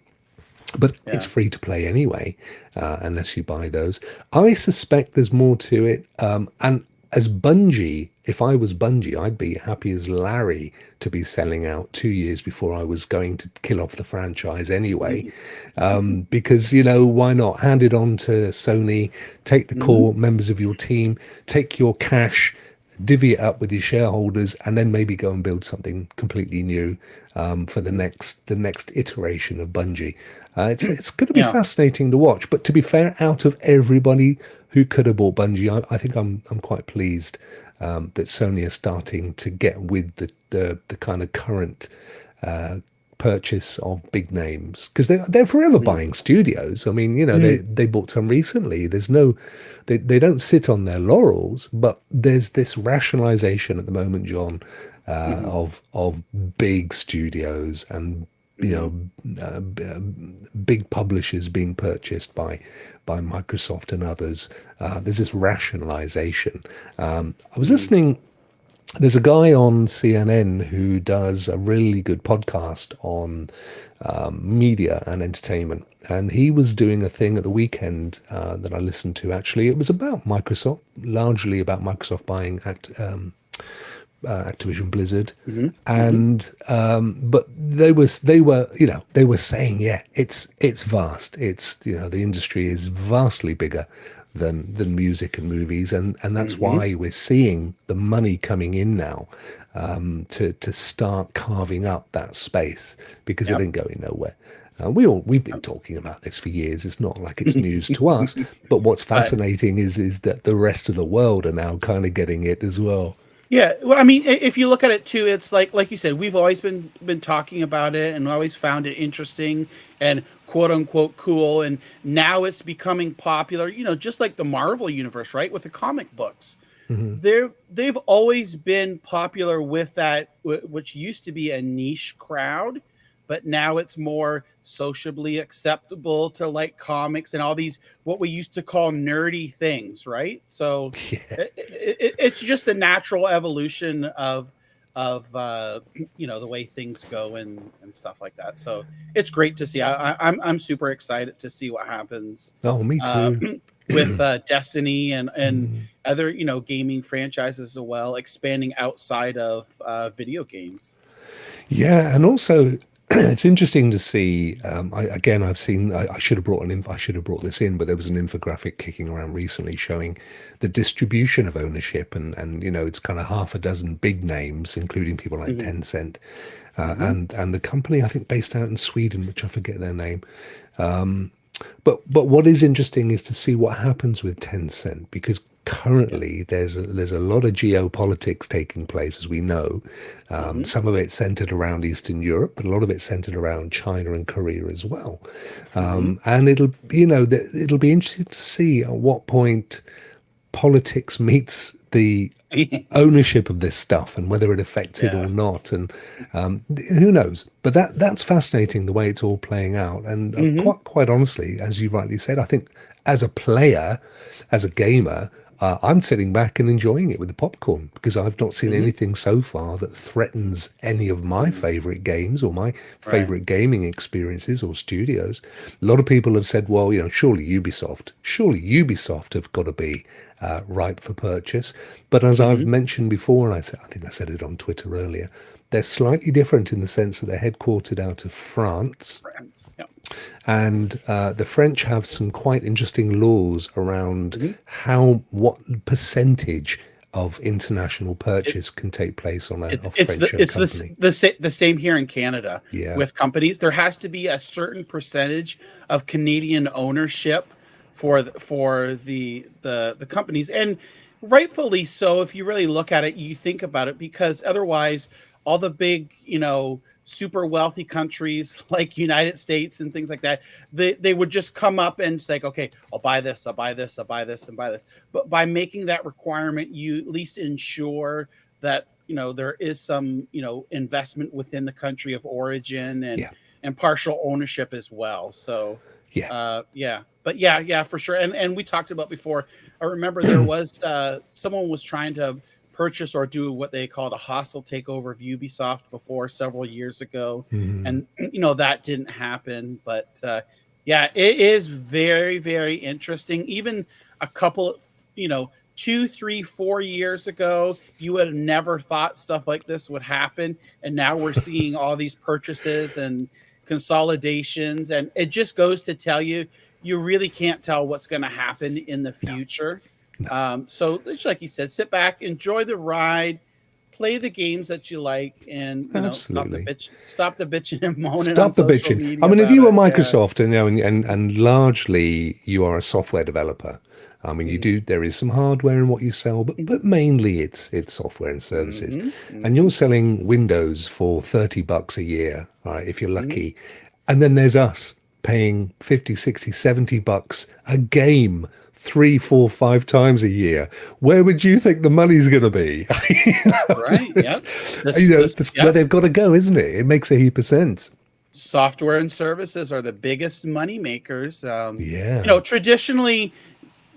But it's Yeah. free to play anyway, unless you buy those. I suspect there's more to it. And as Bungie, if I was Bungie, I'd be happy as Larry to be selling out 2 years before I was going to kill off the franchise anyway. Mhm. Because, why not? Hand it on to Sony, take the Mhm. core members of your team, take your cash, divvy it up with your shareholders, and then maybe go and build something completely new, for the next iteration of Bungie. It's going to be Yeah. fascinating to watch. But to be fair, out of everybody who could have bought Bungie, I think I'm quite pleased, that Sony is starting to get with the kind of current purchase of big names, because they're forever Mhm. buying studios. I mean, Mhm. they bought some recently. They don't sit on their laurels, but there's this rationalization at the moment, John, Mhm. of big studios, and you Mhm. know big publishers being purchased by Microsoft and others. There's this rationalization. I was Mhm. listening. There's a guy on CNN who does a really good podcast on media and entertainment. And he was doing a thing at the weekend, that I listened to. Actually, it was about Microsoft, largely about Microsoft buying Activision Blizzard, Mhm. Mhm. and but they were saying, yeah, it's vast. The industry is vastly bigger than music and movies, and that's why we're seeing the money coming in now, to start carving up that space, because it Yep. ain't going nowhere. We've been talking about this for years. It's not like it's news to us. But what's But fascinating is that the rest of the world are now kind of getting it as well. yeah, well, I mean, if you look at it too, it's like you said, we've always been talking about it and always found it interesting and quote unquote cool, and now it's becoming popular. You know, just like the Marvel universe, right, with the comic books. They've always been popular with that, which used to be a niche crowd, but now it's more sociably acceptable to like comics and all these what we used to call nerdy things, right? So Yeah. it's just a natural evolution of the way things go and stuff like that. So it's great to see. I'm super excited to see what happens Oh, me uh, too. with Destiny and other gaming franchises as well, expanding outside of video games. Yeah, and also it's interesting to see. I've seen. I should have brought I should have brought this in, but there was an infographic kicking around recently showing the distribution of ownership, and it's kind of half a dozen big names, including people like Hmm. Tencent, Hmm. and the company I think based out in Sweden, which I forget their name. But what is interesting is to see what happens with Tencent, because Yep. currently there's a lot of geopolitics taking place, as we know. Hmm. Some of it centered around Eastern Europe, but a lot of it centered around China and Korea as well. Hmm. And it'll be interesting to see at what point politics meets the ownership of this stuff, and whether it affects it or Yeah. not, and who knows. But that's fascinating, the way it's all playing out. And Hmm. quite honestly, as you rightly said, I think as a player, as a gamer, I'm sitting back and enjoying it with the popcorn, because I've not seen Hmm. anything so far that threatens any of my favorite games or my Right. favorite gaming experiences or studios. A lot of people have said, well, surely Ubisoft have got to be ripe for purchase. But as I've Hmm. mentioned before, and I think I said it on Twitter earlier, they're slightly different in the sense that they're headquartered out of France, Friends. Yep. and the French have some quite interesting laws around Hmm. what percentage of international purchase can take place on a It's the French-owned it's company. the same here in Canada Yeah. with companies. There has to be a certain percentage of Canadian ownership for the companies, and rightfully so. If you really look at it, you think about it, because otherwise, all the big super wealthy countries like United States and things like that, they would just come up and say, okay, I'll buy this, I'll buy this, I'll buy this, and buy this. But by making that requirement, you at least ensure that there is some investment within the country of origin Yeah. and partial ownership as well. So Yeah. yeah, but yeah, for sure. And we talked about before, I remember there was someone was trying to purchase or do what they called a hostile takeover of Ubisoft before several years ago, Mhm. and that didn't happen. But yeah, it is very, very interesting. Even a couple, 2, 3, 4 years ago, you would have never thought stuff like this would happen, and now we're seeing all these purchases and consolidations, and it just goes to tell you, you really can't tell what's going to happen in the No. future. No. So just like you said, sit back, enjoy the ride, play the games that you like, and Absolutely. stop the bitching and moaning on Stop the social bitching. I media mean, if about you were it. Yeah. Microsoft, and largely you are a software developer. I mean, Hmm. there is some hardware in what you sell, but mainly it's software and services. Hmm. And you're Hmm. selling Windows for $30 a year, right, if you're Hmm. lucky. And then there's us paying 50, 60, $70 a game 3, 4, 5 times a year. Where would you think the money's going to be? Right. Yep. That's where Yep. they've got to go, isn't it? It makes a heap of sense. Software and services are the biggest money makers. Yeah. Traditionally,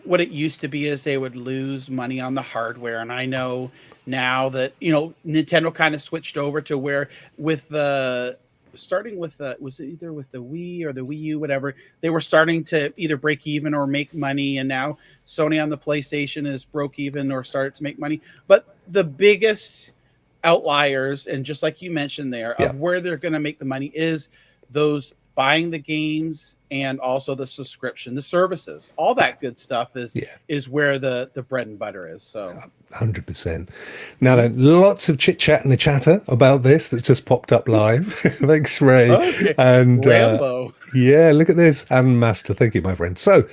what it used to be is they would lose money on the hardware, and I know now that Nintendo kind of switched over to where, with the starting with the, was it either with the Wii or the Wii U, whatever, they were starting to either break even or make money, and now Sony on the PlayStation is broke even or started to make money. But the biggest outliers, and just like you mentioned there, Yeah. of where they're going to make the money is those buying the games and also the subscription, the services, all that good stuff is where the bread and butter is. So 100%. Now then, lots of chit chat in the chatter about this that's just popped up live. Thanks, Ray. Okay. And Rambo. yeah, look at this. And Master, thank you, my friend. So,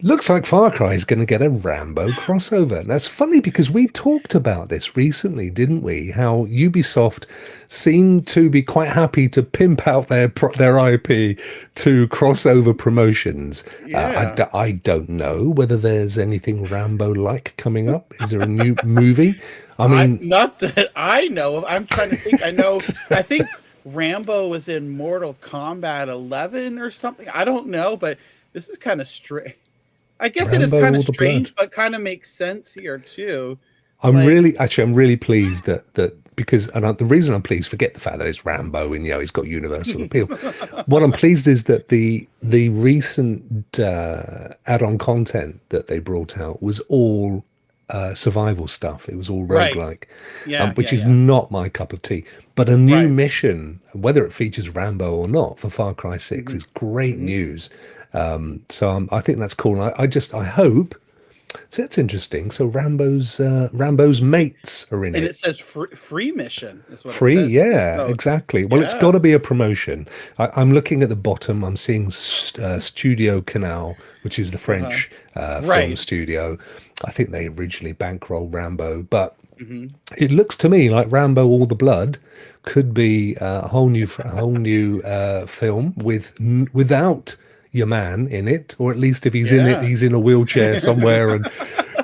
looks like Far Cry is going to get a Rambo crossover. And that's funny because we talked about this recently, didn't we? How Ubisoft seemed to be quite happy to pimp out their IP to crossover promotions. Yeah. I don't know whether there's anything Rambo-like coming up. Is there a new movie? I mean, not that I know of. I'm trying to think. I think Rambo was in Mortal Kombat 11 or something. I don't know, but this is kind of strange. I guess it is kind of strange, but kind of makes sense here too. I'm really pleased that because the reason I'm pleased, forget the fact that it's Rambo and he's got universal appeal. What I'm pleased is that the recent add-on content that they brought out was all survival stuff. It was all roguelike, which is not my cup of tea. But a new mission, whether it features Rambo or not, for Far Cry 6 is great news. So I think that's cool. I hope. So that's interesting. So Rambo's mates are in it. And it says free mission. Is what free, it says. yeah, exactly. Well, it's got to be a promotion. I'm looking at the bottom. I'm seeing Studio Canal, which is the French film studio. I think they originally bankrolled Rambo, but it looks to me like Rambo: All the Blood could be a whole new film without your man in it, or at least if he's in it, he's in a wheelchair somewhere,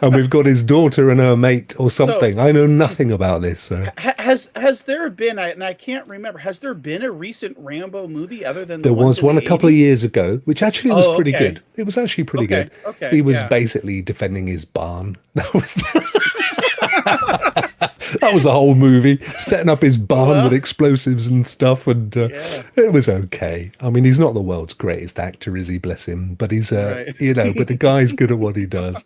and we've got his daughter and her mate or something. So, I know nothing about this. So. Has there been, and I can't remember, has there been a recent Rambo movie other than there was one a couple of years ago, which actually was pretty good. It was actually pretty good. Okay, he was basically defending his barn. That was. That was the whole movie, setting up his barn with explosives and stuff, and it was okay. I mean, he's not the world's greatest actor, is he? Bless him, but he's but the guy's good at what he does.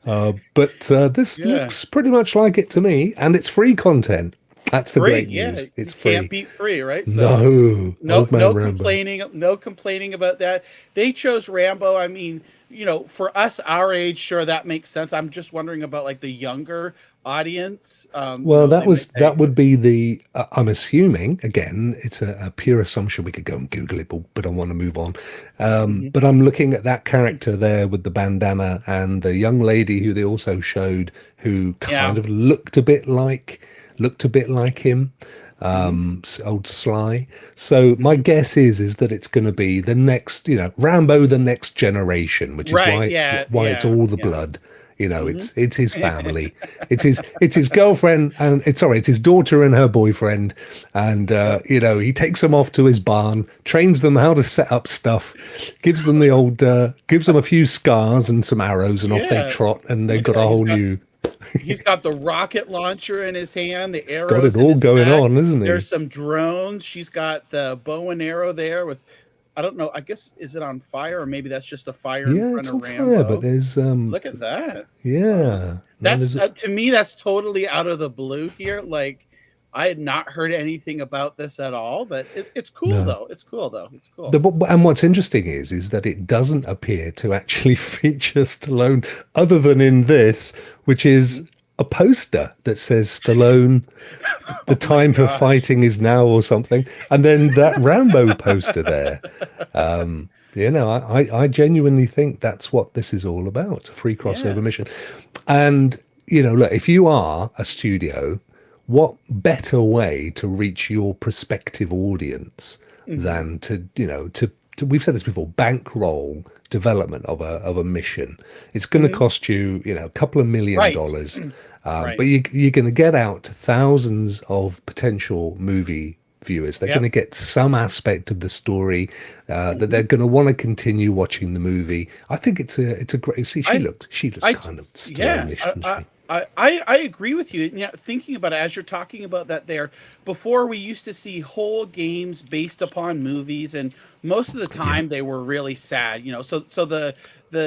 But this looks pretty much like it to me, and it's free content. That's the great news. It's free. Can't beat free, right? So, no complaining about that. They chose Rambo. I mean, for us our age, sure, that makes sense. I'm just wondering about like the younger audience. Well, that would be the I'm assuming, again, it's a pure assumption. We could go and Google it, but I want to move on. But I'm looking at that character there with the bandana and the young lady who they also showed, who kind of looked a bit like him. Old Sly. So my guess is that it's going to be the next, Rambo, the next generation, which is why it's all the blood. It's his family. it's his girlfriend, and it's his daughter and her boyfriend, and he takes them off to his barn, trains them how to set up stuff, gives them a few scars and some arrows, and off they trot, and they've got a whole new. He's got the rocket launcher in his hand, the arrows. Got it all going on, isn't he? There's some drones. She's got the bow and arrow there with. I don't know. I guess, is it on fire, or maybe that's just a fire in front of Rambo? Yeah, it's on fire, but there's look at that. Yeah, that's to me, that's totally out of the blue here. Like, I had not heard anything about this at all, but it's cool though. It's cool though. It's cool. And what's interesting is that it doesn't appear to actually feature Stallone, other than in this, which is a poster that says Stallone, the time for fighting is now, or something, and then that Rambo poster there. I genuinely think that's what this is all about, a free crossover mission. And look, if you are a studio, what better way to reach your prospective audience than to we've said this before, bankroll development of a mission. It's going to cost you, a couple of $1 million, but you're going to get out to thousands of potential movie viewers. They're going to get some aspect of the story that they're going to want to continue watching the movie. I think it's a great. See, she looks kind of Stallone-ish, doesn't she? I agree with you. Thinking about it as you're talking about that there, before we used to see whole games based upon movies, and most of the time they were really sad. So the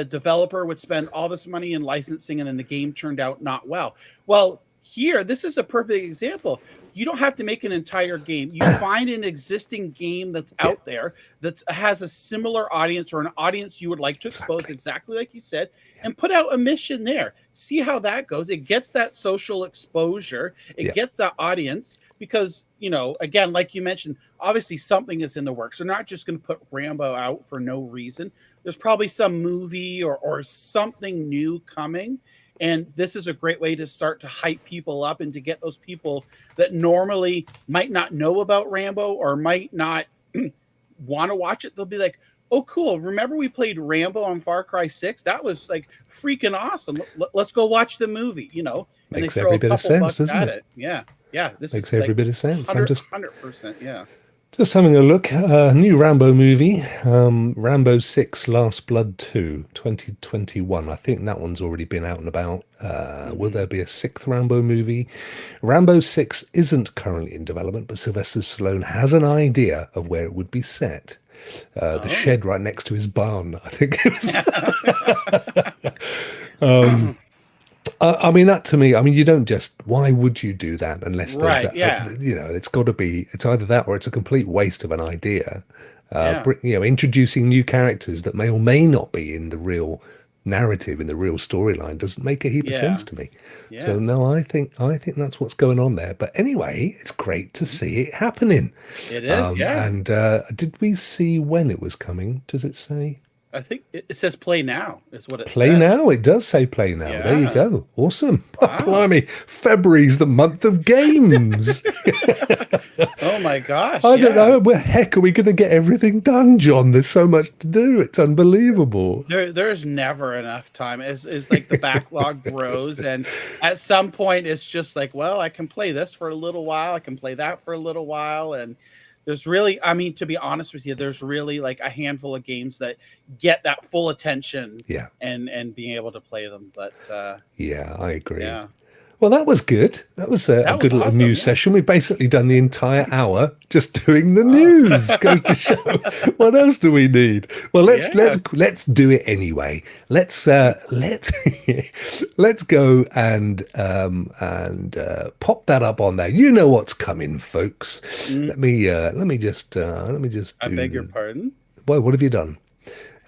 developer would spend all this money in licensing, and then the game turned out not well. Well, here, this is a perfect example. You don't have to make an entire game. You find an existing game that's out there that has a similar audience or an audience you would like to expose, exactly like you said, and put out a mission there. See how that goes. It gets that social exposure. It gets that audience because, you know, again, like you mentioned, obviously something is in the works. They're not just going to put Rambo out for no reason. There's probably some movie or something new coming. And this is a great way to start to hype people up and to get those people that normally might not know about Rambo or might not want to watch it. They'll be like, oh, cool. Remember we played Rambo on Far Cry 6? That was like freaking awesome. Let's go watch the movie, you know. And makes every bit of sense, doesn't it? Yeah. Yeah. This makes every bit of sense. I'm just 100%. Yeah. Just having a look. New Rambo movie, Rambo 6 Last Blood 2, 2021. I think that one's already been out and about. Will there be a sixth Rambo movie? Rambo 6 isn't currently in development, but Sylvester Stallone has an idea of where it would be set. The shed right next to his barn, I think it was. I mean, that to me, I mean, you don't just, why would you do that unless there's, you know, it's got to be, it's either that or it's a complete waste of an idea. You know, introducing new characters that may or may not be in the real narrative, in the real storyline, doesn't make a heap of sense to me. So no, I think that's what's going on there. But anyway, it's great to see it happening. It is, And did we see when it was coming? Does it say? I think it says play now is what it play says. Now. It does say play now. There you go. Awesome. Wow. Blimey, February's the month of games. Oh my gosh. I don't know. Where heck are we going to get everything done, John? There's so much to do. It's unbelievable. There's never enough time. It's like the backlog grows, and at some point it's just like, well, I can play this for a little while. I can play that for a little while. And there's really, I mean, to be honest with you, there's really like a handful of games that get that full attention and being able to play them. But yeah, I agree. Yeah. Well, that was good. That was a good little awesome, news session. We've basically done the entire hour just doing the news. Goes to show. What else do we need? Well, let's do it anyway. Let's let's go and pop that up on there. You know what's coming, folks. Let me just I beg your pardon. Well, what have you done?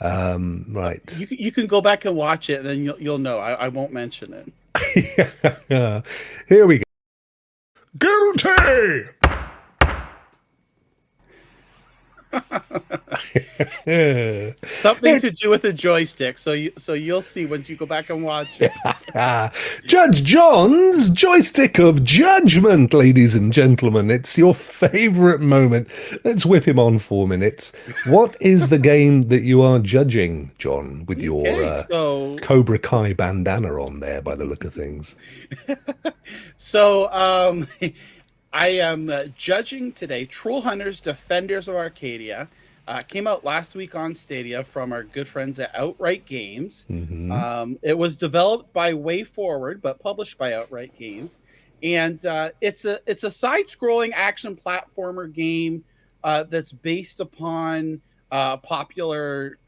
Right. You can go back and watch it, and then you'll know. I won't mention it. Here we go. Guilty. Something to do with the joystick, so you'll see when you go back and watch it. Judge John's joystick of judgment, ladies and gentlemen. It's your favorite moment. Let's whip him on 4 minutes. What is the game that you are judging, John, with your Cobra Kai bandana on there, by the look of things? So I am judging today Troll Hunters Defenders of Arcadia. Came out last week on Stadia from our good friends at Outright Games. It was developed by Way Forward, but published by Outright Games. And it's a side-scrolling action platformer game that's based upon popular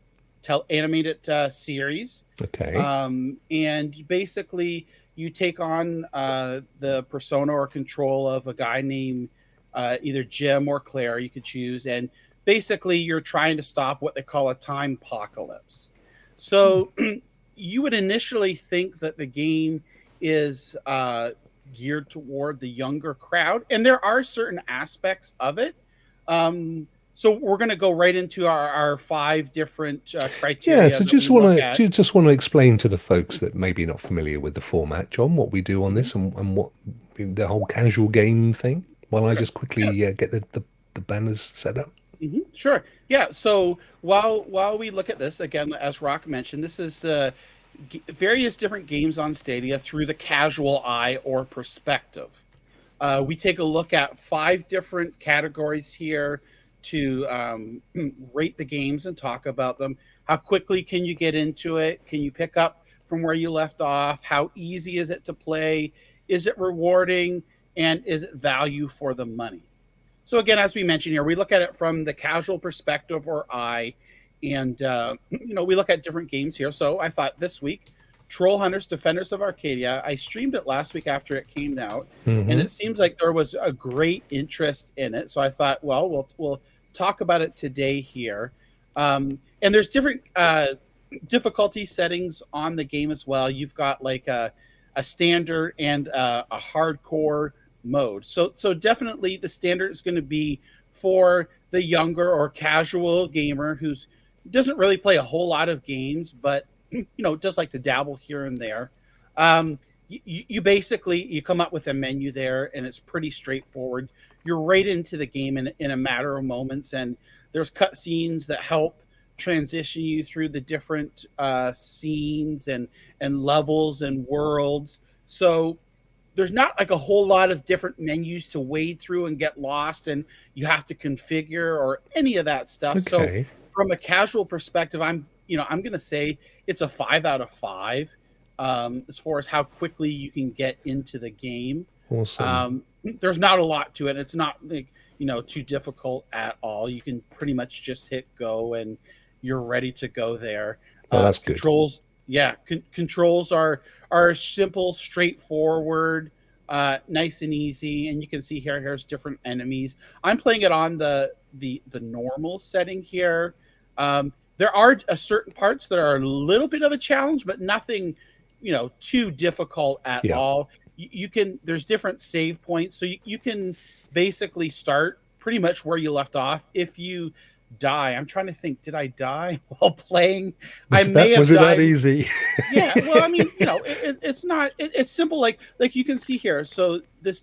animated series. Okay. And basically, you take on the persona or control of a guy named either Jim or Claire, you could choose. And basically, you're trying to stop what they call a time apocalypse. So you would initially think that the game is geared toward the younger crowd. And there are certain aspects of it. So we're going to go right into our 5 different criteria. Yeah, so just want to explain to the folks that may be not familiar with the format, John, what we do on this and what the whole casual game thing, while I just quickly get the banners set up. Sure. Yeah. So while we look at this, again, as Rock mentioned, this is various different games on Stadia through the casual eye or perspective. We take a look at 5 different categories here to rate the games and talk about them. How quickly can you get into it? Can you pick up from where you left off? How easy is it to play? Is it rewarding? And is it value for the money? So again, as we mentioned here, we look at it from the casual perspective or eye, and we look at different games here. So I thought this week, Troll Hunters Defenders of Arcadia. I streamed it last week after it came out, and Mm-hmm. it seems like there was a great interest in it. So I thought, well, we'll talk about it today here. And there's different difficulty settings on the game as well. You've got like a standard and a hardcore mode. So definitely the standard is going to be for the younger or casual gamer who's doesn't really play a whole lot of games, but does like to dabble here and there. You basically you come up with a menu there, and it's pretty straightforward. You're right into the game in a matter of moments, and there's cutscenes that help transition you through the different scenes and levels and worlds. So there's not like a whole lot of different menus to wade through and get lost, and you have to configure or any of that stuff. Okay. So from a casual perspective, I'm going to say it's a 5 out of 5 as far as how quickly you can get into the game. Awesome. There's not a lot to it. It's not like too difficult at all. You can pretty much just hit go and you're ready to go there. Oh, that's good. Controls, yeah, controls are simple, straightforward, nice and easy. And you can see here's different enemies. I'm playing it on the normal setting here. There are certain parts that are a little bit of a challenge, but nothing too difficult at all. You can there's different save points, so you can basically start pretty much where you left off. If you die, I'm trying to think, did I die while playing? Was it that easy? Yeah, well, I mean, it's not. It's simple, like you can see here. So this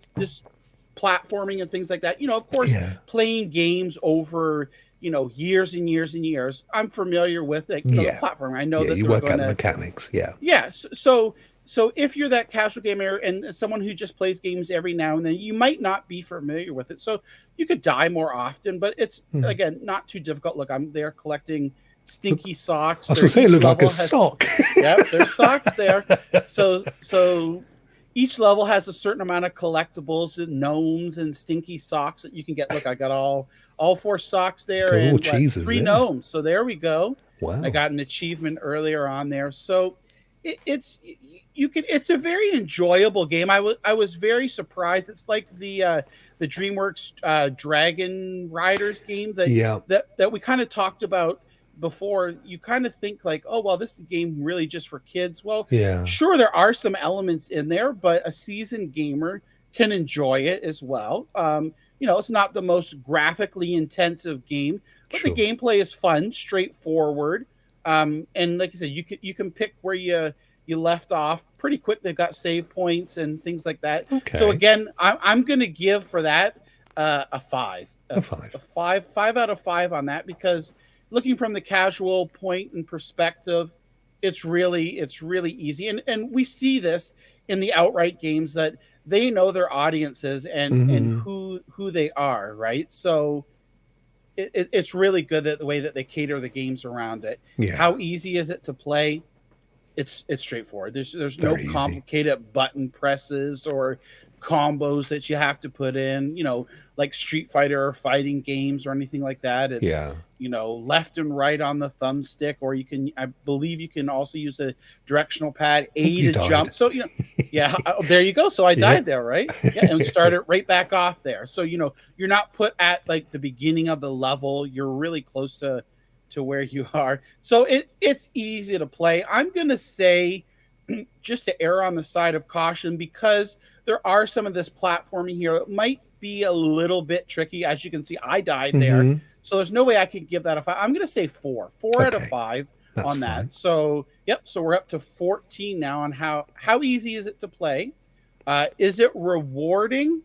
platforming and things like that. Of course, playing games over years and years and years, I'm familiar with the platforming. I know that you work out the mechanics. Yeah. So if you're that casual gamer and someone who just plays games every now and then, you might not be familiar with it. So you could die more often, but it's again not too difficult. Look, I'm there collecting stinky socks. I was going to say it looked like a sock. Yep, there's socks there. So each level has a certain amount of collectibles and gnomes and stinky socks that you can get. Look, I got all 4 socks there and 3 gnomes. So there we go. Wow. I got an achievement earlier on there. So it's a very enjoyable game. I was very surprised. It's like the DreamWorks Dragon Riders game that we kind of talked about before. You kind of think like, oh well, this is a game really just for kids. Well, sure, there are some elements in there, but a seasoned gamer can enjoy it as well. It's not the most graphically intensive game, but the gameplay is fun, straightforward. And like I said, you can pick where you left off pretty quick. They've got save points and things like that. Okay. So again, I'm going to give for that a 5. A 5. A 5 out of 5 on that, because looking from the casual point and perspective, it's really easy. And we see this in the outright games that they know their audiences and who they are, right? So it's really good that the way that they cater the games around it. Yeah. How easy is it to play? It's straightforward. There's no complicated button presses or combos that you have to put in, like Street Fighter or fighting games or anything like that. It's left and right on the thumbstick, or I believe you can also use a directional pad A to jump. So there you go. So I died there, right? Yeah, and started right back off there. So you're not put at like the beginning of the level. You're really close to where you are. So it's easy to play. I'm gonna say, just to err on the side of caution, because there are some of this platforming here, it might be a little bit tricky. As you can see, I died there. So there's no way I could give that a 5. I'm going to say 4 out of 5 on that. Fine. So, so we're up to 14 now on how easy is it to play? Is it rewarding?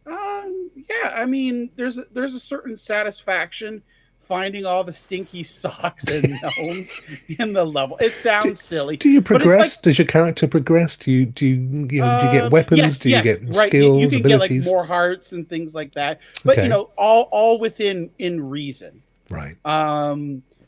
Yeah, I mean, there's a certain satisfaction finding all the stinky socks and gnomes in the level. It sounds silly. Do you progress? Does your character progress? Do you get weapons? Yes, do you get right. skills, you can abilities? Get like more hearts and things like that. But all within reason. Right.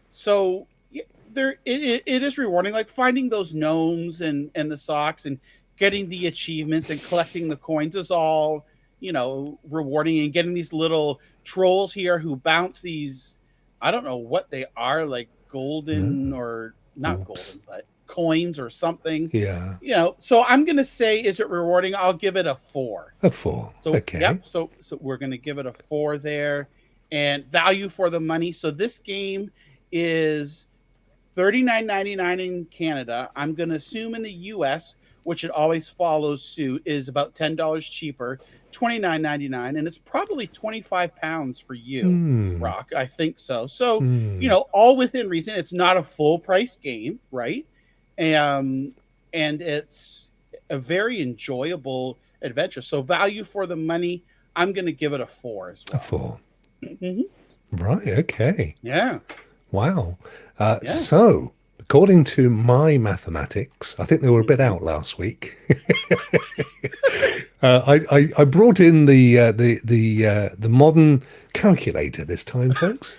So it is rewarding, like finding those gnomes and the socks and getting the achievements and collecting the coins is all rewarding, and getting these little trolls here who bounce these, I don't know what they are, like golden or not golden, but coins or something. Yeah. So I'm going to say, is it rewarding? I'll give it a 4. A 4. So, Okay. yep. So we're going to give it a 4 there. And value for the money. So this game is $39.99 in Canada. I'm going to assume in the US, which it always follows suit, is about $10 cheaper, $29.99, and it's probably £25 for you, Rock. I think so. So, all within reason. It's not a full price game, right? And it's a very enjoyable adventure. So value for the money, I'm going to give it a 4 as well. A 4. Right. Okay. Yeah. Wow. So, according to my mathematics, I think they were a bit out last week. I brought in the modern calculator this time, folks.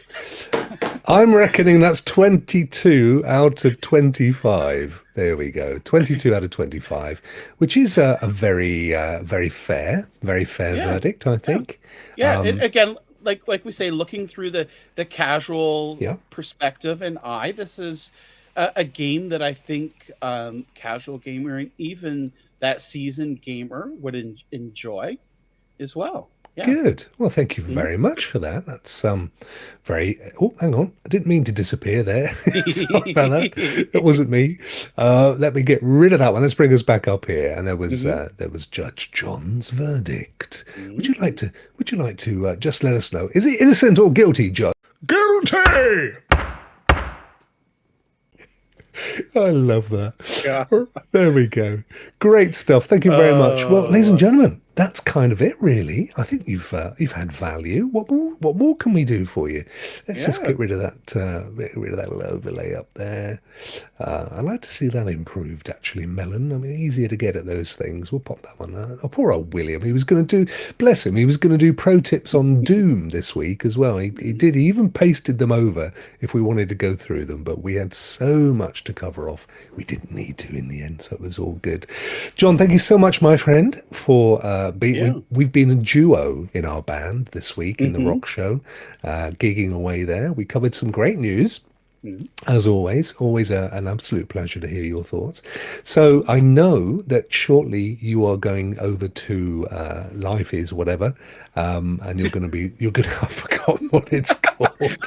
I'm reckoning that's 22 out of 25. There we go. 22 out of 25, which is a very fair verdict, I think. Yeah. Again, like we say, looking through the casual perspective and eye, this is a game that I think casual gamer and even that seasoned gamer would enjoy as well. Yeah. Good. Well, thank you very much for that. That's very. Oh, hang on. I didn't mean to disappear there. Sorry about that. That wasn't me. Let me get rid of that one. Let's bring us back up here. And there was Judge John's verdict. Would you like to just let us know? Is he innocent or guilty, Judge? Guilty. I love that. Yeah. There we go. Great stuff. Thank you very much. Well, ladies and gentlemen, that's kind of it, really. I think you've had value. What more can we do for you? Let's just get rid of that little overlay up there. I'd like to see that improved, actually, Melon. I mean, easier to get at those things. We'll pop that one out. Oh, poor old William. He was going to do, bless him, he was going to do pro tips on Doom this week as well. He did. He even pasted them over if we wanted to go through them, but we had so much to cover off. We didn't need to in the end, so it was all good. John, thank you so much, my friend, for we've been a duo in our band this week in the Rokk Show, gigging away there. We covered some great news. As always an absolute pleasure to hear your thoughts. So I know that shortly you are going over to Life Is Whatever, and you're going to I've forgotten what it's called.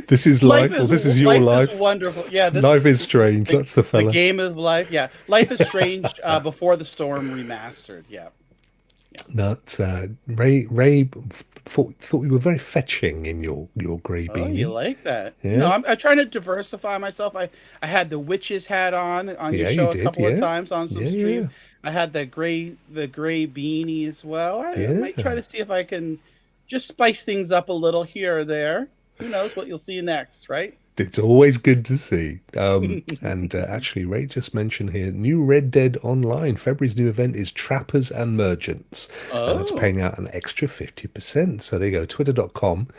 This is life, or this is your life. Is wonderful. Yeah, Life is Strange. That's the fella. The game of life. Yeah, Life is Strange. Before the Storm remastered. Yeah. That's Ray thought you were very fetching in your grey beanie. Oh, you like that? Yeah. I'm trying to diversify myself. I had the witch's hat on your show a couple of times on some stream. Yeah. I had the gray beanie as well. I might try to see if I can just spice things up a little here or there. Who knows what you'll see next, right? It's always good to see. And actually, Ray just mentioned here, new Red Dead Online. February's new event is Trappers and Merchants. And it's paying out an extra 50%. So there you go, twitter.com,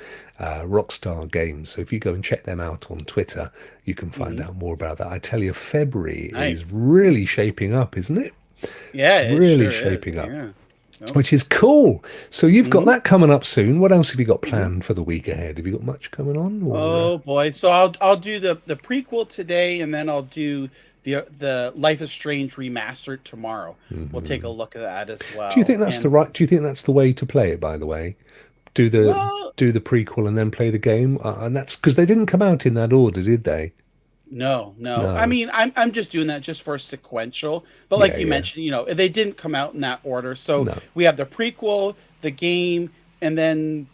Rockstar Games. So if you go and check them out on Twitter, you can find out more about that. I tell you, February is really shaping up, isn't it? Yeah, it really sure shaping is. up. Yeah. Which is cool. So you've got that coming up soon. What else have you got planned for the week ahead? Have you got much coming on? Or? Oh boy! So I'll do the prequel today, and then I'll do the Life is Strange remastered tomorrow. We'll take a look at that as well. Do you think that's Do you think that's the way to play it? By the way, do the prequel and then play the game, and that's because they didn't come out in that order, did they? No. I mean, I'm just doing that just for sequential. But like you mentioned, they didn't come out in that order. So we have the prequel, the game, and then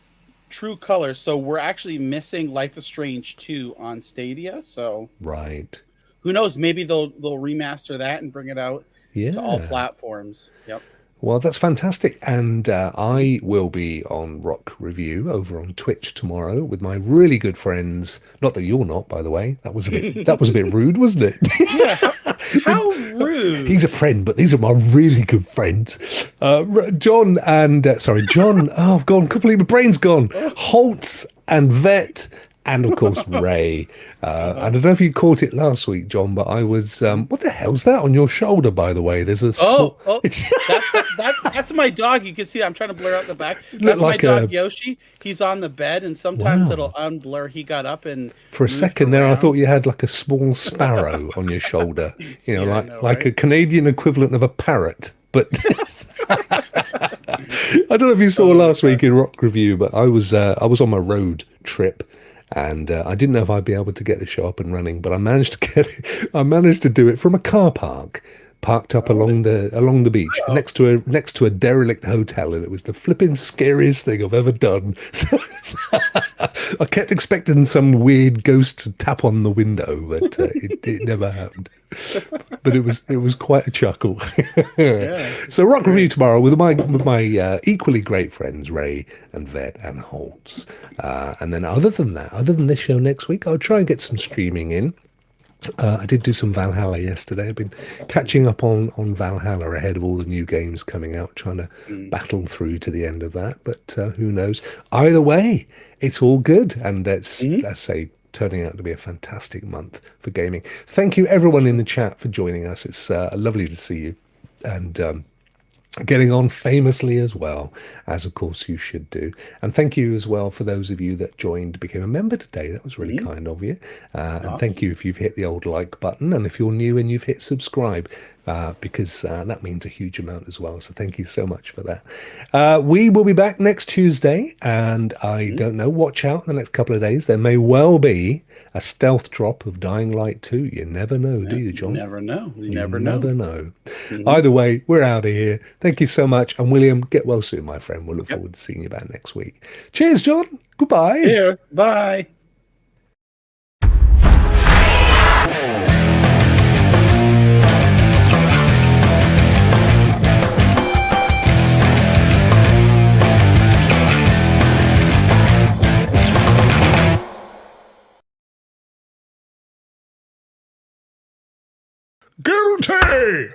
True Colors. So we're actually missing Life is Strange 2 on Stadia. So who knows? Maybe they'll remaster that and bring it out to all platforms. Yep. Well, that's fantastic. And I will be on Rock Review over on Twitch tomorrow with my really good friends. Not that you're not, by the way. That was a bit rude, wasn't it? Yeah. How rude. He's a friend, but these are my really good friends. John and John. Oh, I've gone completely. My brain's gone. Holtz and Vet And of course, Ray. I don't know if you caught it last week, John, but I was. What the hell's that on your shoulder, by the way? There's a small. Oh, that's my dog. You can see I'm trying to blur out the back. That's Looked my like dog Yoshi. He's on the bed, and sometimes Wow. it'll unblur. He got up and For a moved second there, I around. thought you had like a small sparrow on your shoulder. You know, Yeah, I like know, like a right? Canadian equivalent of a parrot. But I don't know if you saw last week in Rock Review, but I was on my road trip, and I didn't know if I'd be able to get the show up and running, but I managed to get it. I managed to do it from a car park, parked up along the beach next to a derelict hotel, and it was the flipping scariest thing I've ever done. I kept expecting some weird ghost to tap on the window, but it never happened. But it was quite a chuckle. Yeah. So Rock Review tomorrow with my equally great friends Ray and Vet and Holtz, and then other than this show next week, I'll try and get some streaming in. I did do some Valhalla yesterday. I've been catching up on Valhalla ahead of all the new games coming out, trying to battle through to the end of that. But who knows? Either way, it's all good, and let's say turning out to be a fantastic month for gaming. Thank you everyone in the chat for joining us. It's lovely to see you, and getting on famously as well, as of course you should do. And thank you as well for those of you that became a member today. That was really kind of you. And thank you if you've hit the old like button, and if you're new and you've hit subscribe, because that means a huge amount as well. So thank you so much for that. We will be back next Tuesday, and I don't know, watch out in the next couple of days. There may well be a stealth drop of Dying Light 2. You never know, do you, John? Never know. You never Never know. know. Either way, we're out of here. Thank you so much. And William, get well soon, my friend. We'll look forward to seeing you back next week. Cheers, John. Goodbye. Here. Bye. Guilty!